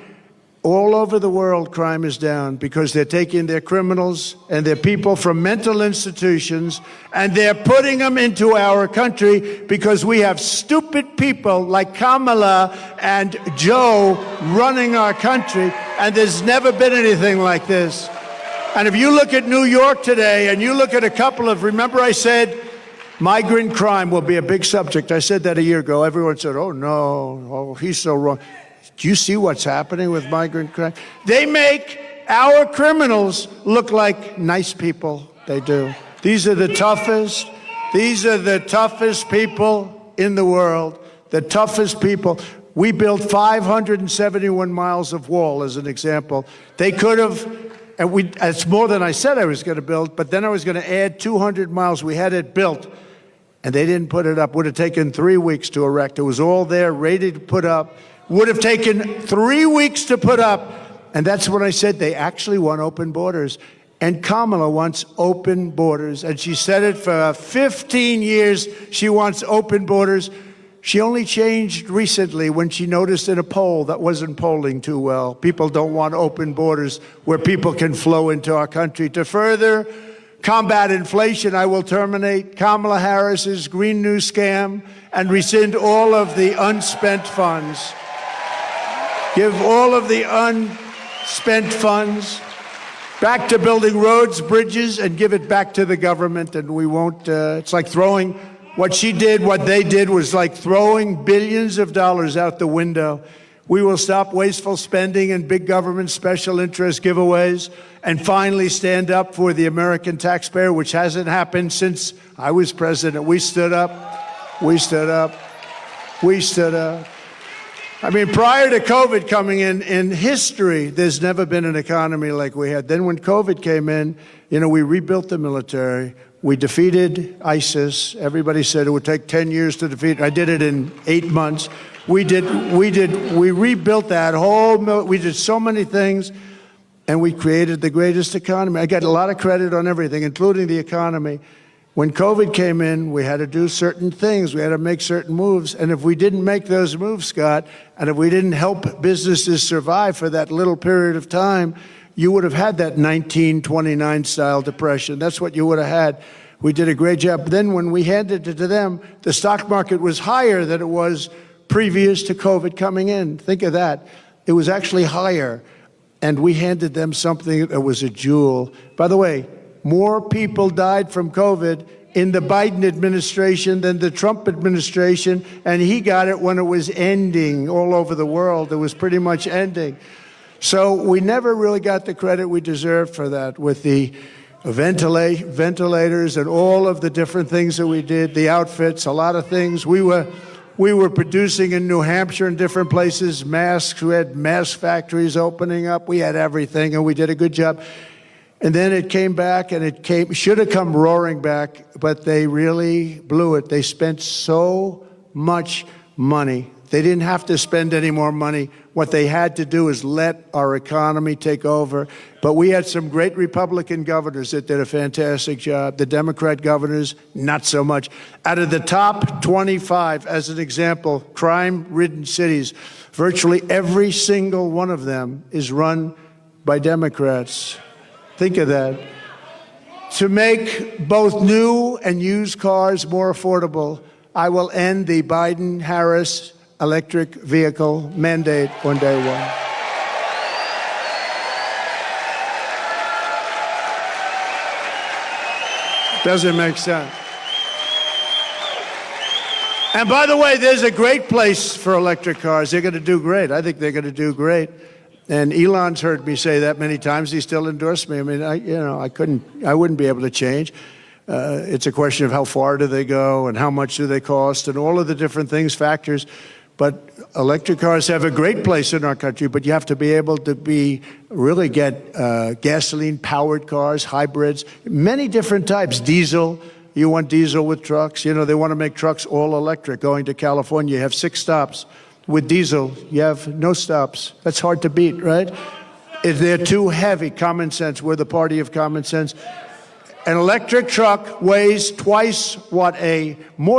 All over the world, crime is down because they're taking their criminals and their people from mental institutions and they're putting them into our country because we have stupid people like Kamala and Joe running our country, and there's never been anything like this. And if you look at New York today and you look at a couple of, remember I said Migrant crime will be a big subject. I said that a year ago. Everyone said, oh, no, oh, he's so wrong. Do you see what's happening with migrant crime? They make our criminals look like nice people. They do. These are the toughest. These are the toughest people in the world. The toughest people. We built 571 miles of wall, as an example. They could have, and it's more than I said I was going to build, but then I was going to add 200 miles. We had it built, and they didn't put it up. Would have taken 3 weeks to erect. It was all there, ready to put up. Would have taken 3 weeks to put up. And that's when I said they actually want open borders. And Kamala wants open borders. And she said it for 15 years. She wants open borders. She only changed recently when she noticed in a poll that wasn't polling too well. People don't want open borders where people can flow into our country. To further combat inflation, I will terminate Kamala Harris's Green New Scam and rescind all of the unspent funds. Give all of the unspent funds back to building roads, bridges, and give it back to the government. And we won't, it's like throwing, what she did, what they did was like throwing billions of dollars out the window. We will stop wasteful spending and big government special interest giveaways and finally stand up for the American taxpayer, which hasn't happened since I was president. We stood up. We stood up. We stood up. I mean, prior to COVID coming in history, there's never been an economy like we had. Then when COVID came in, you know, we rebuilt the military. We defeated ISIS. Everybody said it would take 10 years to defeat. I did it in 8 months. We rebuilt that whole, we did so many things, and we created the greatest economy. I got a lot of credit on everything, including the economy. When COVID came in, we had to do certain things. We had to make certain moves. And if we didn't make those moves, Scott, and if we didn't help businesses survive for that little period of time, you would have had that 1929 style depression. That's what you would have had. We did a great job. Then when we handed it to them, the stock market was higher than it was previous to COVID coming in. Think of that. It was actually higher. And we handed them something that was a jewel. By the way, more people died from COVID in the Biden administration than the Trump administration, and he got it when it was ending all over the world. It was pretty much ending. So we never really got the credit we deserved for that with the ventilators and all of the different things that we did, the outfits, a lot of things. We were producing in New Hampshire and different places, masks. We had mask factories opening up. We had everything, and we did a good job. And then it came back, and it should have come roaring back, but they really blew it. They spent so much money. They didn't have to spend any more money. What they had to do is let our economy take over. But we had some great Republican governors that did a fantastic job. The Democrat governors, not so much. Out of the top 25, as an example, crime-ridden cities, virtually every single one of them is run by Democrats. Think of that. To make both new and used cars more affordable, I will end the Biden-Harris electric vehicle mandate on day one. Doesn't make sense. And by the way, there's a great place for electric cars. They're going to do great. I think they're going to do great. And Elon's heard me say that many times. He still endorsed me. I mean, I wouldn't be able to change. It's a question of how far do they go and how much do they cost and all of the different things, factors. But electric cars have a great place in our country, but you have to be able to really get gasoline-powered cars, hybrids, many different types, diesel. You want diesel with trucks. You know, they want to make trucks all electric. Going to California, you have 6 stops. With diesel, you have no stops. That's hard to beat, right? If they're too heavy, common sense. We're the party of common sense. An electric truck weighs more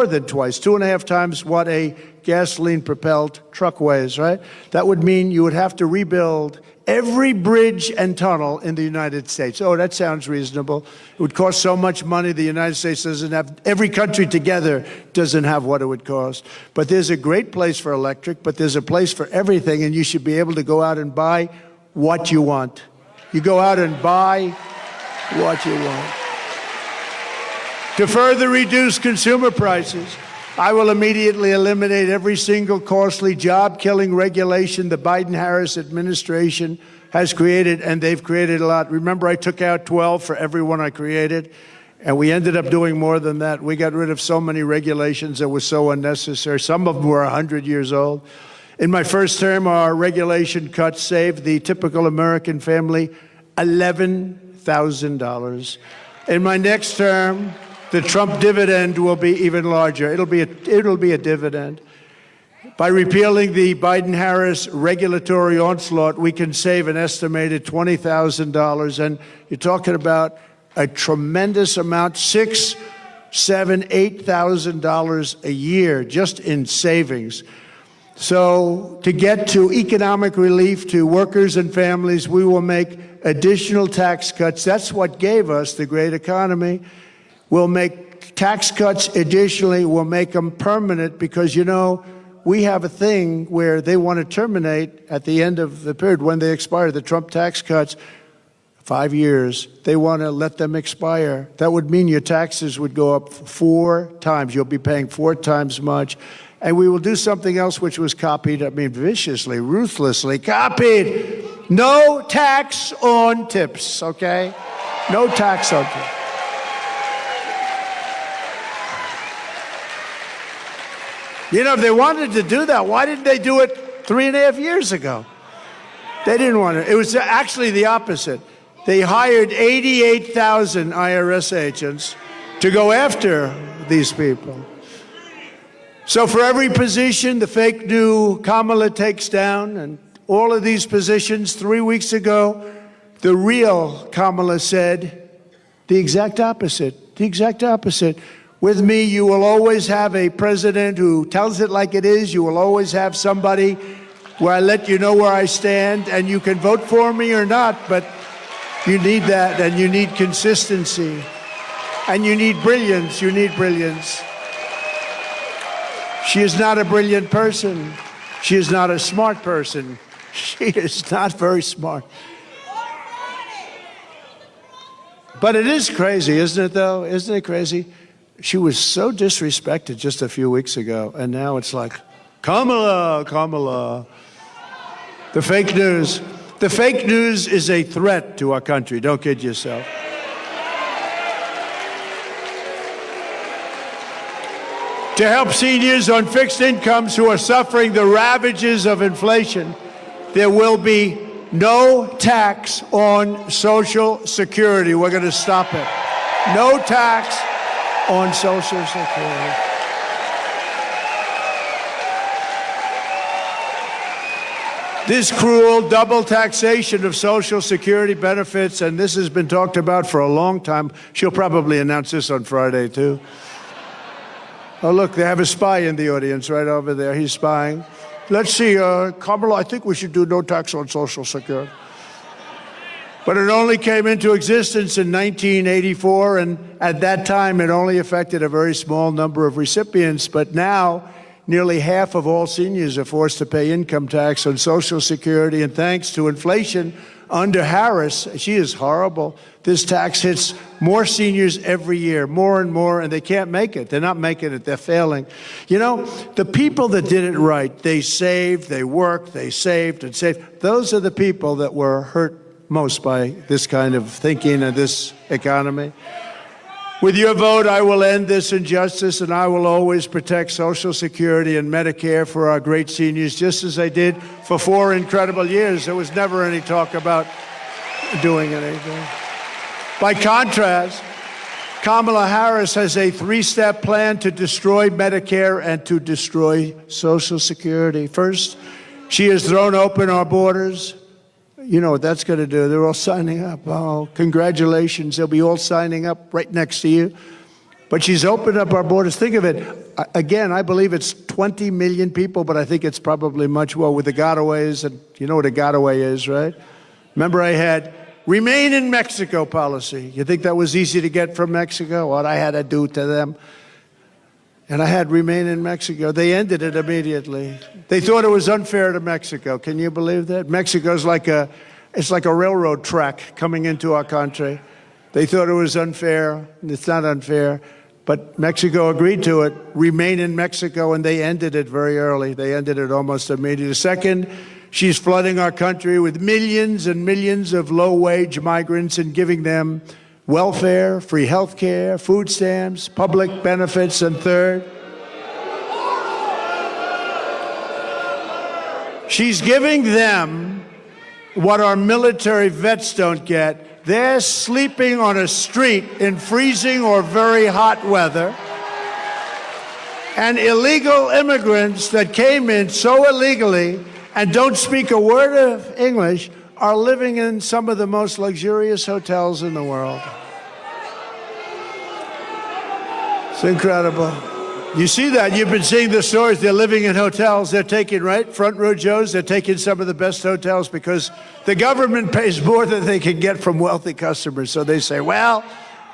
than twice, 2.5 times what a gasoline-propelled truck weighs, right? That would mean you would have to rebuild every bridge and tunnel in the United States. Oh, that sounds reasonable. It would cost so much money. The United States doesn't have, every country together doesn't have what it would cost. But there's a great place for electric, but there's a place for everything, and you should be able to go out and buy what you want. You go out and buy what you want. To further reduce consumer prices, I will immediately eliminate every single costly job-killing regulation the Biden-Harris administration has created, and they've created a lot. Remember, I took out 12 for every one I created, and we ended up doing more than that. We got rid of so many regulations that were so unnecessary. Some of them were 100 years old. In my first term, our regulation cuts saved the typical American family $11,000. In my next term, the Trump dividend will be even larger. It'll be a dividend. By repealing the Biden-Harris regulatory onslaught, we can save an estimated $20,000. And you're talking about a tremendous amount, $6,000, $7,000, $8,000 a year just in savings. So to get to economic relief to workers and families, we will make additional tax cuts. That's what gave us the great economy. We'll make tax cuts additionally. We'll make them permanent because, you know, we have a thing where they want to terminate at the end of the period when they expire. The Trump tax cuts, 5 years, they want to let them expire. That would mean your taxes would go up 4 times. You'll be paying 4 times much. And we will do something else which was copied, I mean, viciously, ruthlessly copied. No tax on tips, okay? No tax on tips. You know, if they wanted to do that, why didn't they do it 3.5 years ago? They didn't want to. It was actually the opposite. They hired 88,000 IRS agents to go after these people. So for every position the fake new Kamala takes down, and all of these positions, 3 weeks ago, the real Kamala said the exact opposite, the exact opposite. With me, you will always have a president who tells it like it is. You will always have somebody where I let you know where I stand, and you can vote for me or not, but you need that, and you need consistency, and you need brilliance. You need brilliance. She is not a brilliant person. She is not a smart person. She is not very smart. But it is crazy, isn't it, though? Isn't it crazy? She was so disrespected just a few weeks ago, and now it's like, Kamala, Kamala. The fake news. The fake news is a threat to our country. Don't kid yourself. To help seniors on fixed incomes who are suffering the ravages of inflation, there will be no tax on Social Security. We're going to stop it. No tax on Social Security. This cruel double taxation of Social Security benefits, and this has been talked about for a long time. She'll probably announce this on Friday, too. Oh, look, they have a spy in the audience right over there. He's spying. Let's see, Kamala, I think we should do no tax on Social Security. But it only came into existence in 1984, and at that time it only affected a very small number of recipients. But now, nearly half of all seniors are forced to pay income tax on Social Security, and thanks to inflation under Harris, she is horrible. This tax hits more seniors every year, more and more, and they can't make it. They're not making it. They're failing. You know, the people that did it right, they saved, they worked, they saved and saved. Those are the people that were hurt most by this kind of thinking and this economy. With your vote, I will end this injustice, and I will always protect Social Security and Medicare for our great seniors, just as I did for 4 incredible years. There was never any talk about doing anything. By contrast, Kamala Harris has a 3-step plan to destroy Medicare and to destroy Social Security. First, she has thrown open our borders. You know what that's going to do. They're all signing up. Oh, congratulations. They'll be all signing up right next to you. But she's opened up our borders. Think of it. Again, I believe it's 20 million people, but I think it's probably much more with the gotaways. And you know what a gotaway is, right? Remember, I had remain in Mexico policy. You think that was easy to get from Mexico? What I had to do to them. And I had remain in Mexico. They ended it immediately. They thought it was unfair to Mexico. Can you believe that? Mexico's like a railroad track coming into our country. They thought it was unfair. It's not unfair. but Mexico agreed to it, remain in Mexico, and they ended it very early. They ended it almost immediately. Second, she's flooding our country with millions and millions of low-wage migrants and giving them welfare, free health care, food stamps, public benefits. And third, she's giving them what our military vets don't get. They're sleeping on a street in freezing or very hot weather. And illegal immigrants that came in so illegally and don't speak a word of English are living in some of the most luxurious hotels in the world. It's incredible. You see that. You've been seeing the stories. They're living in hotels. They're taking, right, front row Joes. They're taking some of the best hotels because the government pays more than they can get from wealthy customers. So they say, well,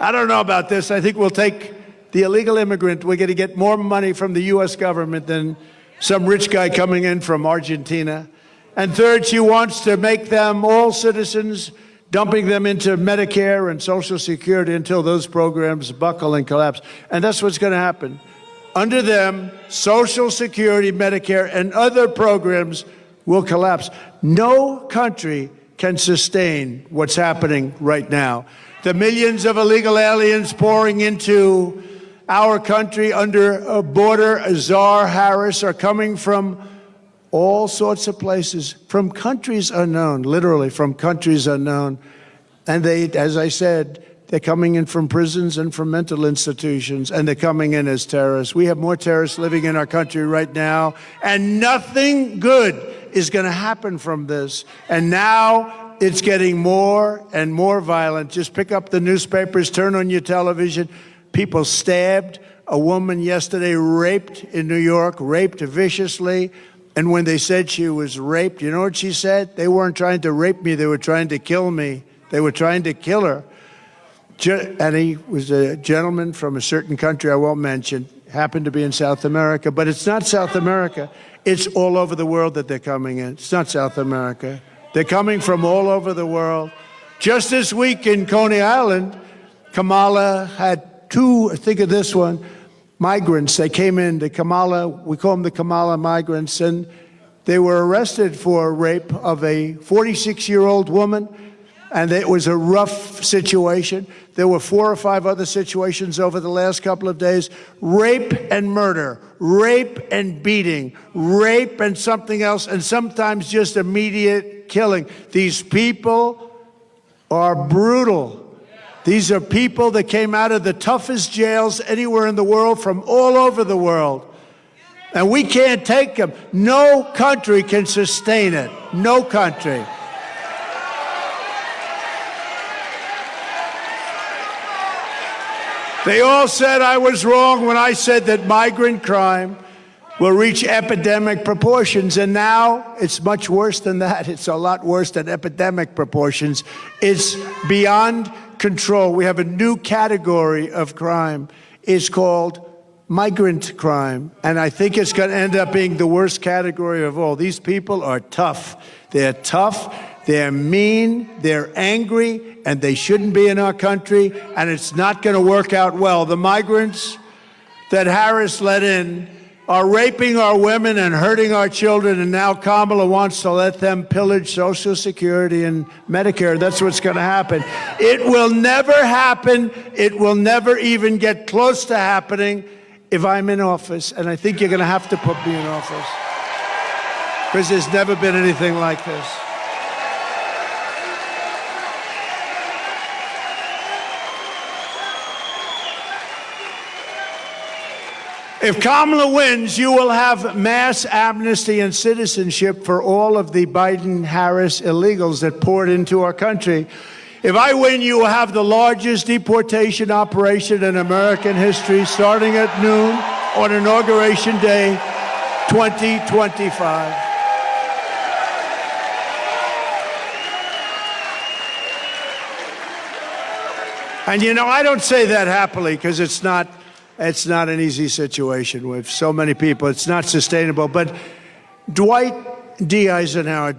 I don't know about this. I think we'll take the illegal immigrant. We're going to get more money from the U.S. government than some rich guy coming in from Argentina. And third, she wants to make them all citizens, dumping them into Medicare and Social Security until those programs buckle and collapse. And that's what's going to happen. Under them, Social Security, Medicare, and other programs will collapse. No country can sustain what's happening right now. The millions of illegal aliens pouring into our country under a border, Azar, Harris, are coming from all sorts of places, from countries unknown, literally from countries unknown. And they, as I said, they're coming in from prisons and from mental institutions, and they're coming in as terrorists. We have more terrorists living in our country right now, and nothing good is going to happen from this. And now it's getting more and more violent. Just pick up the newspapers, turn on your television. People stabbed. A woman yesterday raped in New York, raped viciously. And when they said she was raped, you know what she said? They weren't trying to rape me. They were trying to kill me. They were trying to kill her. And he was a gentleman from a certain country I won't mention, happened to be in South America. But it's not South America. It's all over the world that they're coming in. It's not South America. They're coming from all over the world. Just this week in Coney Island, Kamala had two, think of this one, migrants. They came in, the Kamala, we call them the Kamala migrants, and they were arrested for rape of a 46-year-old woman. And it was a rough situation. There were 4 or 5 other situations over the last couple of days. Rape and murder, rape and beating, rape and something else, and sometimes just immediate killing. These people are brutal. These are people that came out of the toughest jails anywhere in the world, from all over the world. And we can't take them. No country can sustain it. No country. They all said I was wrong when I said that migrant crime will reach epidemic proportions. And now it's much worse than that. It's a lot worse than epidemic proportions. It's beyond control. We have a new category of crime. It's called migrant crime. And I think it's going to end up being the worst category of all. These people are tough. They're tough. They're mean, they're angry, and they shouldn't be in our country, and it's not going to work out well. The migrants that Harris let in are raping our women and hurting our children, and now Kamala wants to let them pillage Social Security and Medicare. That's what's going to happen. It will never happen. It will never even get close to happening if I'm in office, and I think you're going to have to put me in office because there's never been anything like this. If Kamala wins, you will have mass amnesty and citizenship for all of the Biden-Harris illegals that poured into our country. If I win, you will have the largest deportation operation in American history, starting at noon on Inauguration Day 2025. And you know, I don't say that happily because it's not an easy situation with so many people. It's not sustainable. But Dwight Eisenhower,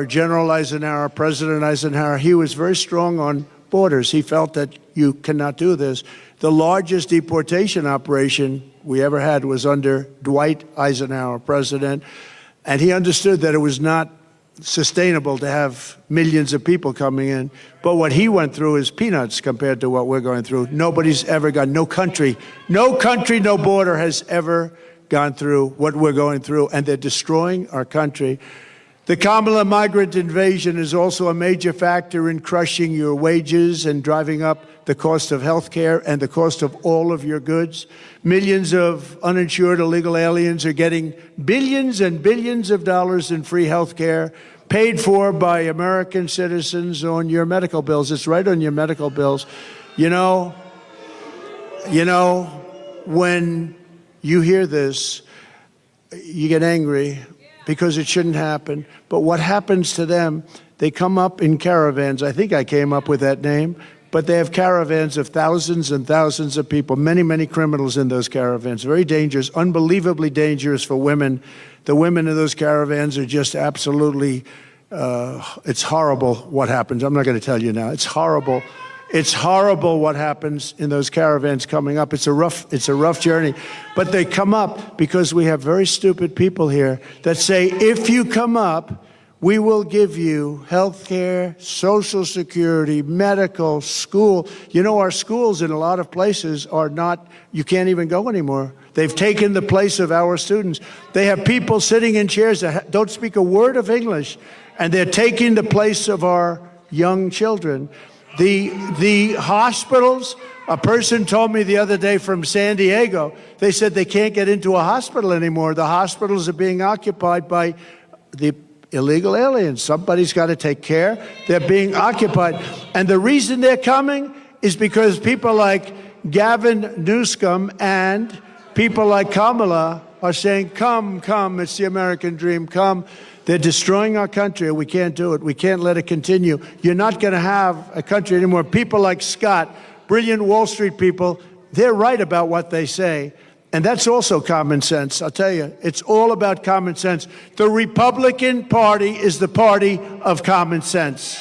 General Eisenhower, President Eisenhower, he was very strong on borders. He felt that you cannot do this. The largest deportation operation we ever had was under Dwight Eisenhower, president, and he understood that it was not sustainable to have millions of people coming in. But what he went through is peanuts compared to what we're going through. Nobody's ever gone, no country, no border has ever gone through what we're going through, and they're destroying our country. The Kamala migrant invasion is also a major factor in crushing your wages and driving up the cost of health care and the cost of all of your goods. Millions of uninsured illegal aliens are getting billions and billions of dollars in free health care paid for by American citizens on your medical bills. It's right on your medical bills. You know, when you hear this, you get angry because it shouldn't happen. But what happens to them, they come up in caravans. I think I came up with that name. But they have caravans of thousands and thousands of people, many, many criminals in those caravans. Very dangerous, unbelievably dangerous for women. The women in those caravans are just absolutely, it's horrible what happens. I'm not going to tell you now. It's horrible. It's horrible what happens in those caravans coming up. It's a rough journey. But they come up because we have very stupid people here that say, if you come up, we will give you health care, Social Security, medical, school. You know, our schools in a lot of places are not, you can't even go anymore. They've taken the place of our students. They have people sitting in chairs that don't speak a word of English, and they're taking the place of our young children. The hospitals, a person told me the other day from San Diego, they said they can't get into a hospital anymore. The hospitals are being occupied by the illegal aliens. Somebody's got to take care. They're being occupied. And the reason they're coming is because people like Gavin Newsom and people like Kamala are saying, come, come, it's the American dream, come. They're destroying our country. We can't do it. We can't let it continue. You're not going to have a country anymore. People like Scott, brilliant Wall Street people, they're right about what they say. And that's also common sense. I'll tell you, it's all about common sense. The Republican Party is the party of common sense.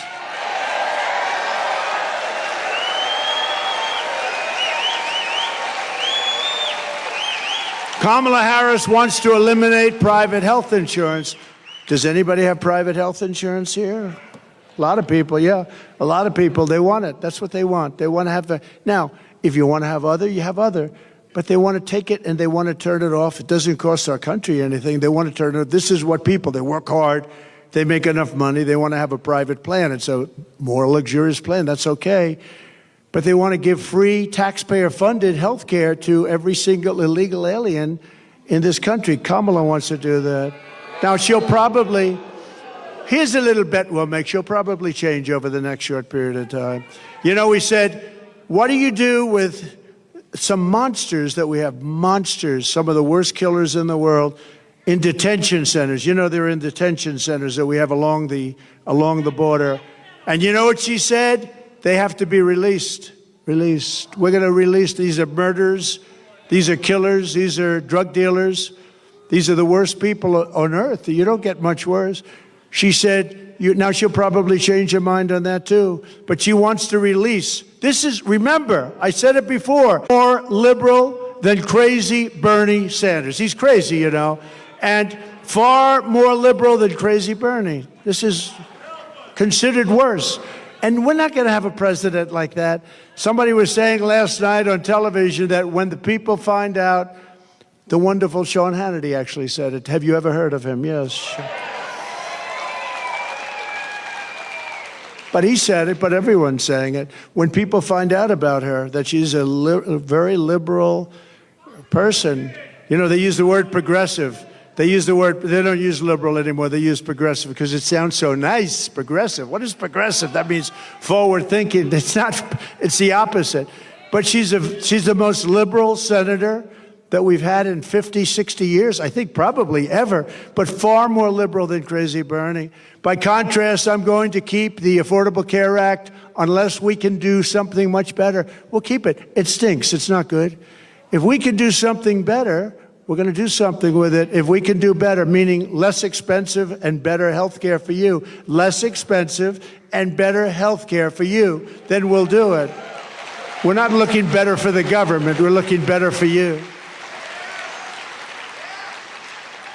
Kamala Harris wants to eliminate private health insurance. Does anybody have private health insurance here? A lot of people, yeah. A lot of people, they want it. That's what they want. They want to have the... Now, if you want to have other, you have other. But they want to take it and they want to turn it off. It doesn't cost our country anything. They want to turn it off. This is what people, they work hard, they make enough money, they want to have a private plan. It's a more luxurious plan. That's okay. But they want to give free taxpayer-funded health care to every single illegal alien in this country. Kamala wants to do that. Now, she'll probably, here's a little bet we'll make. She'll probably change over the next short period of time. You know, we said, what do you do with some monsters that we have, monsters, some of the worst killers in the world, in detention centers? You know, they're in detention centers that we have along the border. And you know what she said? They have to be released. Released. We're going to release. These are murderers. These are killers. These are drug dealers. These are the worst people on earth. You don't get much worse. She said, now she'll probably change her mind on that too, but she wants to release. This is, remember, I said it before, more liberal than crazy Bernie Sanders. He's crazy, you know, and far more liberal than crazy Bernie. This is considered worse. And we're not going to have a president like that. Somebody was saying last night on television that when the people find out, the wonderful Sean Hannity actually said it. Have you ever heard of him? Yes. But he said it, but everyone's saying it. When people find out about her, that she's a very liberal person, you know, they use the word progressive. They use the word, they don't use liberal anymore, they use progressive because it sounds so nice, progressive. What is progressive? That means forward thinking. It's not, it's the opposite. But she's the most liberal senator that we've had in 50, 60 years, I think probably ever, but far more liberal than crazy Bernie. By contrast, I'm going to keep the Affordable Care Act unless we can do something much better. We'll keep it. It stinks. It's not good. If we can do something better, We're going to do something with it if we can do better, meaning less expensive and better health care for you. Less expensive and better health care for you, then we'll do it. We're not looking better for the government. We're looking better for you.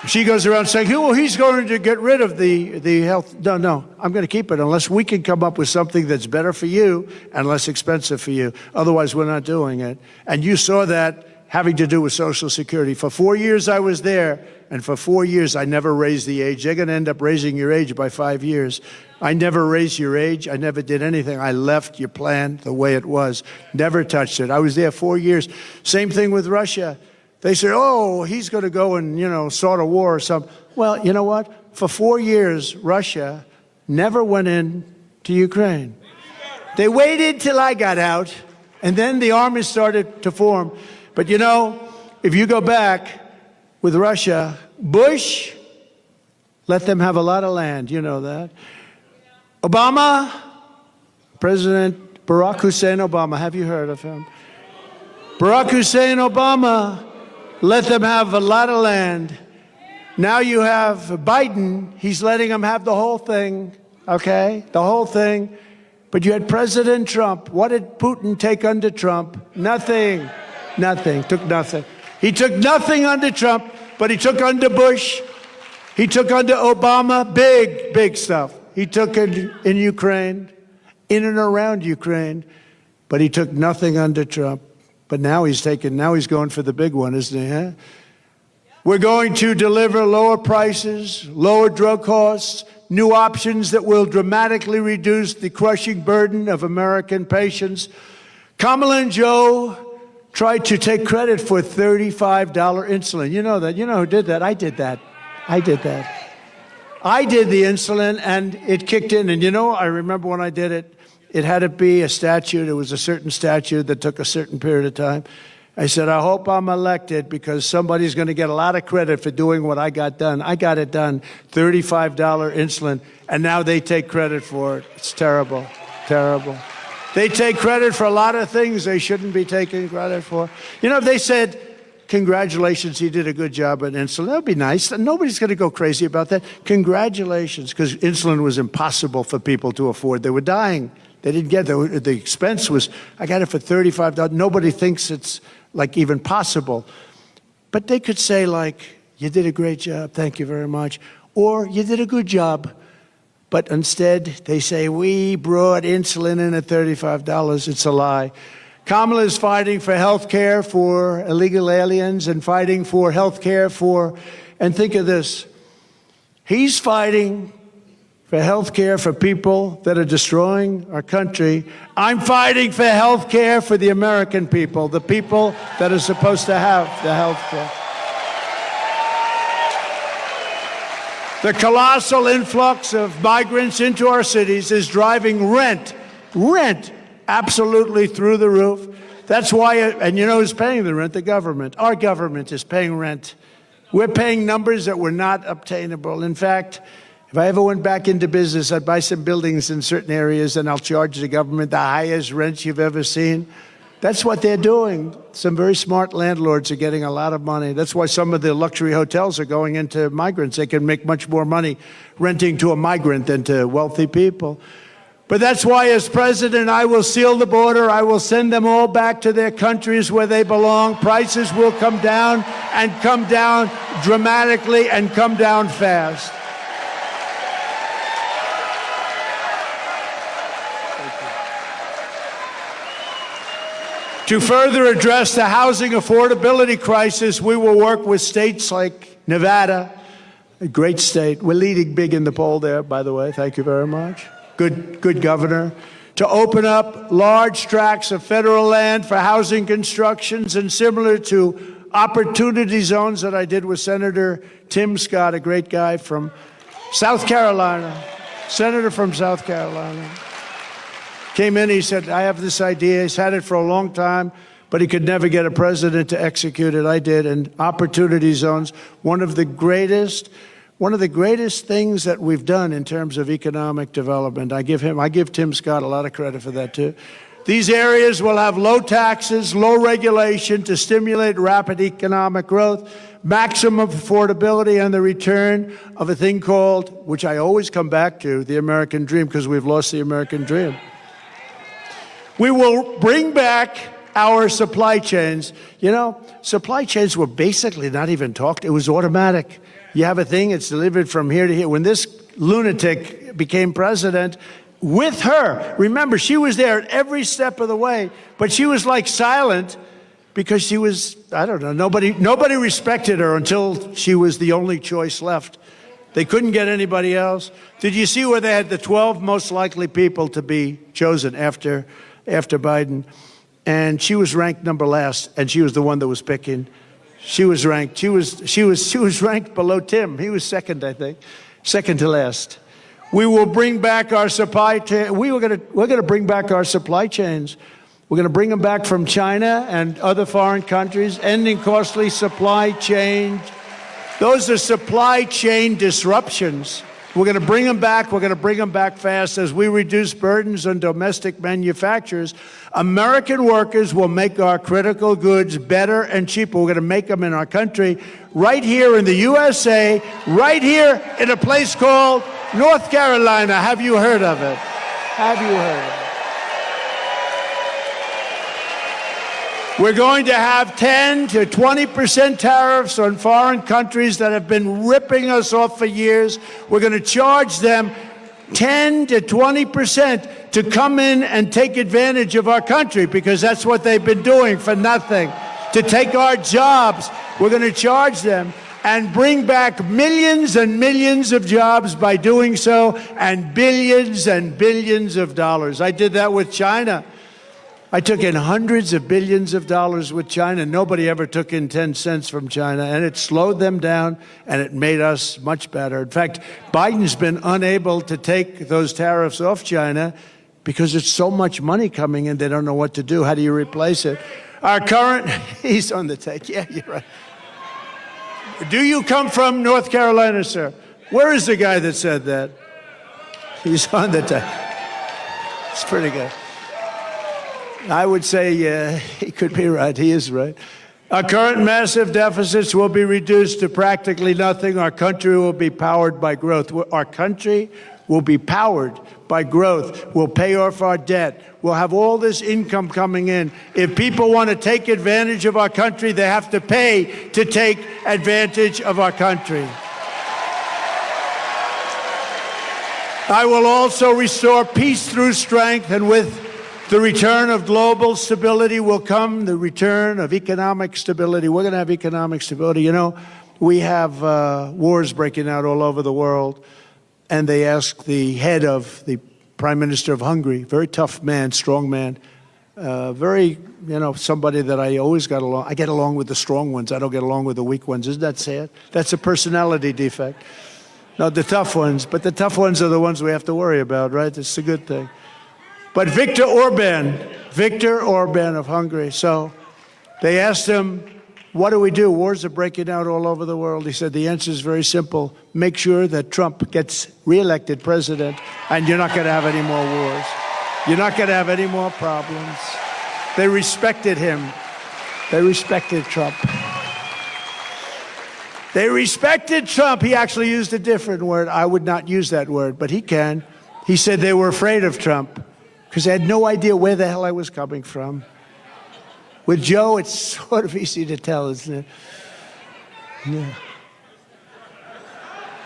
She goes around saying, well, he's going to get rid of the health. No, I'm going to keep it unless we can come up with something that's better for you and less expensive for you. Otherwise, we're not doing it. And you saw that having to do with Social Security. For 4 years I was there, and for 4 years I never raised the age. They're going to end up raising your age by 5 years. I never raised your age. I never did anything. I left your plan the way it was. Never touched it. I was there 4 years. Same thing with Russia. They say, oh, he's going to go and, start a war or something. Well, you know what? For 4 years, Russia never went in to Ukraine. They waited till I got out, and then the army started to form. But, if you go back with Russia, Bush let them have a lot of land. You know that. Obama, President Barack Hussein Obama, have you heard of him? Barack Hussein Obama let them have a lot of land. Now you have Biden. He's letting them have the whole thing, okay? The whole thing. But you had President Trump. What did Putin take under Trump? Nothing. Nothing. Took nothing. He took nothing under Trump, but he took under Bush. He took under Obama. Big stuff. He took in Ukraine, in and around Ukraine, but he took nothing under Trump. But now he's going for the big one, isn't he? Huh? We're going to deliver lower prices, lower drug costs, new options that will dramatically reduce the crushing burden of American patients. Kamala and Joe tried to take credit for $35 insulin. You know that. You know who did that? I did that. I did the insulin, and it kicked in. And I remember when I did it, it had to be a statute. It was a certain statute that took a certain period of time. I said, I hope I'm elected because somebody's going to get a lot of credit for doing what I got done. I got it done, $35 insulin, and now they take credit for it. It's terrible, terrible. They take credit for a lot of things they shouldn't be taking credit for. If they said, congratulations, you did a good job on insulin, that would be nice. Nobody's going to go crazy about that. Congratulations, because insulin was impossible for people to afford. They were dying. They didn't get it. The expense was, I got it for $35. Nobody thinks it's even possible. But they could say you did a great job, thank you very much. Or you did a good job. But instead, they say, we brought insulin in at $35. It's a lie. Kamala is fighting for health care for illegal aliens and fighting for health care and think of this, he's fighting for health care for people that are destroying our country. I'm fighting for health care for the American people, the people that are supposed to have the health care. The colossal influx of migrants into our cities is driving rent absolutely through the roof. That's why, and who's paying the rent? The government. Our government is paying rent. We're paying numbers that were not obtainable. In fact, if I ever went back into business, I'd buy some buildings in certain areas and I'll charge the government the highest rents you've ever seen. That's what they're doing. Some very smart landlords are getting a lot of money. That's why some of the luxury hotels are going into migrants. They can make much more money renting to a migrant than to wealthy people. But that's why, as president, I will seal the border. I will send them all back to their countries where they belong. Prices will come down and come down dramatically and come down fast. To further address the housing affordability crisis, we will work with states like Nevada, a great state. We're leading big in the poll there, by the way. Thank you very much. Good governor. To open up large tracts of federal land for housing constructions and similar to opportunity zones that I did with Senator Tim Scott, a great guy from South Carolina, senator from South Carolina. Came in, he said, I have this idea. He's had it for a long time, but he could never get a president to execute it. I did. And opportunity zones, one of the greatest things that we've done in terms of economic development. I give Tim Scott a lot of credit for that too. These areas will have low taxes, low regulation to stimulate rapid economic growth. maximum affordability, and the return of a thing called, which I always come back to, the American dream, because we've lost the American dream. We will bring back our supply chains. You know, supply chains were basically not even talked. It was automatic. You have a thing, it's delivered from here to here. When this lunatic became president, with her, remember, she was there at every step of the way, but she was like silent because she was, I don't know, nobody respected her until she was the only choice left. They couldn't get anybody else. Did you see where they had the 12 most likely people to be chosen after Biden? And she was ranked number last, and she was the one that was picking. She was ranked. She was ranked below Tim. He was second, I think, second to last. We will bring back our supply chain. We're going to bring back our supply chains. We're going to bring them back from China and other foreign countries, ending costly supply chains. Those are supply chain disruptions. We're going to bring them back. We're going to bring them back fast as we reduce burdens on domestic manufacturers. American workers will make our critical goods better and cheaper. We're going to make them in our country, right here in the USA, right here in a place called North Carolina. Have you heard of it? Have you heard of it? We're going to have 10 to 20% tariffs on foreign countries that have been ripping us off for years. We're going to charge them 10 to 20% to come in and take advantage of our country, because that's what they've been doing for nothing, to take our jobs. We're going to charge them and bring back millions and millions of jobs by doing so, and billions of dollars. I did that with China. I took in hundreds of billions of dollars with China. Nobody ever took in 10 cents from China, and it slowed them down, and it made us much better. In fact, Biden's been unable to take those tariffs off China because it's so much money coming in, they don't know what to do. How do you replace it? Our current, he's on the take. Yeah, you're right. Do you come from North Carolina, sir? Where is the guy that said that? He's on the take. It's pretty good. I would say he could be right. He is right. Our current massive deficits will be reduced to practically nothing. Our country will be powered by growth. Our country will be powered by growth. We'll pay off our debt. We'll have all this income coming in. If people want to take advantage of our country, they have to pay to take advantage of our country. I will also restore peace through strength, and with the return of global stability will come the return of economic stability. We're going to have economic stability. You know, we have wars breaking out all over the world, and they asked the head of the Prime Minister of Hungary, very tough man, strong man, very, you know, somebody that I always got along. I get along with the strong ones. I don't get along with the weak ones. Isn't that sad? That's a personality defect. No, the tough ones, but the tough ones are the ones we have to worry about, right? It's a good thing. But Viktor Orban of Hungary. So they asked him, what do we do? Wars are breaking out all over the world. He said, the answer is very simple. Make sure that Trump gets reelected president, and you're not going to have any more wars. You're not going to have any more problems. They respected him. They respected Trump. They respected Trump. He actually used a different word. I would not use that word, but he can. He said they were afraid of Trump because they had no idea where the hell I was coming from. With Joe, it's sort of easy to tell, isn't it? Yeah.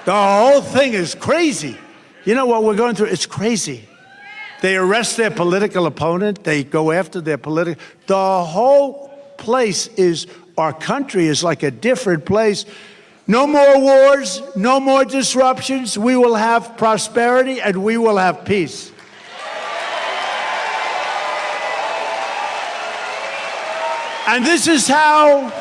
The whole thing is crazy. You know what we're going through? It's crazy. They arrest their political opponent. They go after their political... The whole place is... Our country is like a different place. No more wars, no more disruptions. We will have prosperity and we will have peace. And this is how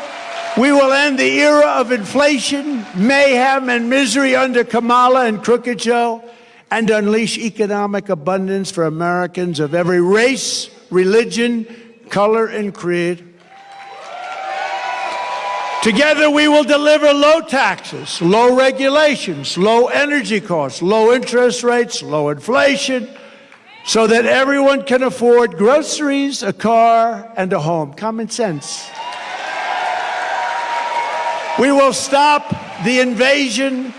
we will end the era of inflation, mayhem, and misery under Kamala and Crooked Joe, and unleash economic abundance for Americans of every race, religion, color, and creed. Together, we will deliver low taxes, low regulations, low energy costs, low interest rates, low inflation, so that everyone can afford groceries, a car, and a home. Common sense. We will stop the invasion,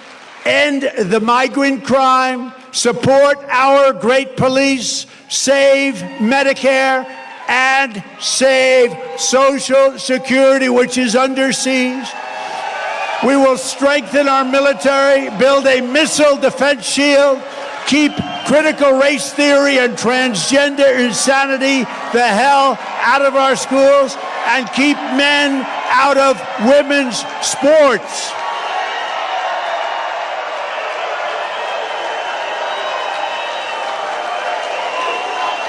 end the migrant crime, support our great police, save Medicare, and save Social Security, which is under siege. We will strengthen our military, build a missile defense shield, keep critical race theory and transgender insanity the hell out of our schools, and keep men out of women's sports.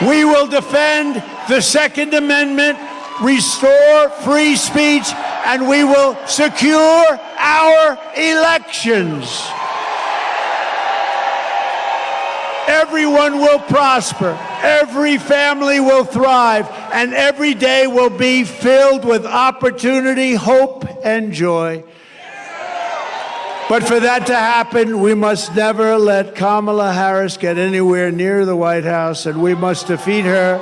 We will defend the Second Amendment, restore free speech, and we will secure our elections. Everyone will prosper, every family will thrive, and every day will be filled with opportunity, hope, and joy. But for that to happen, we must never let Kamala Harris get anywhere near the White House, and we must defeat her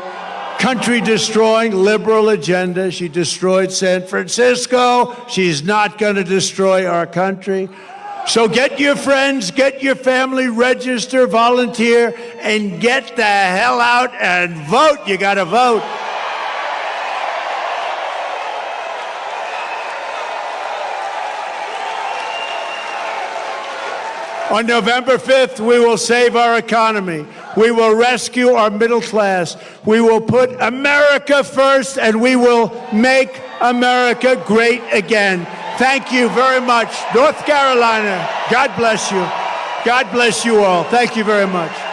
country-destroying liberal agenda. She destroyed San Francisco. She's not going to destroy our country. So get your friends, get your family, register, volunteer, and get the hell out and vote. You got to vote. On November 5th, we will save our economy. We will rescue our middle class. We will put America first, and we will make America great again. Thank you very much. North Carolina, God bless you. God bless you all. Thank you very much.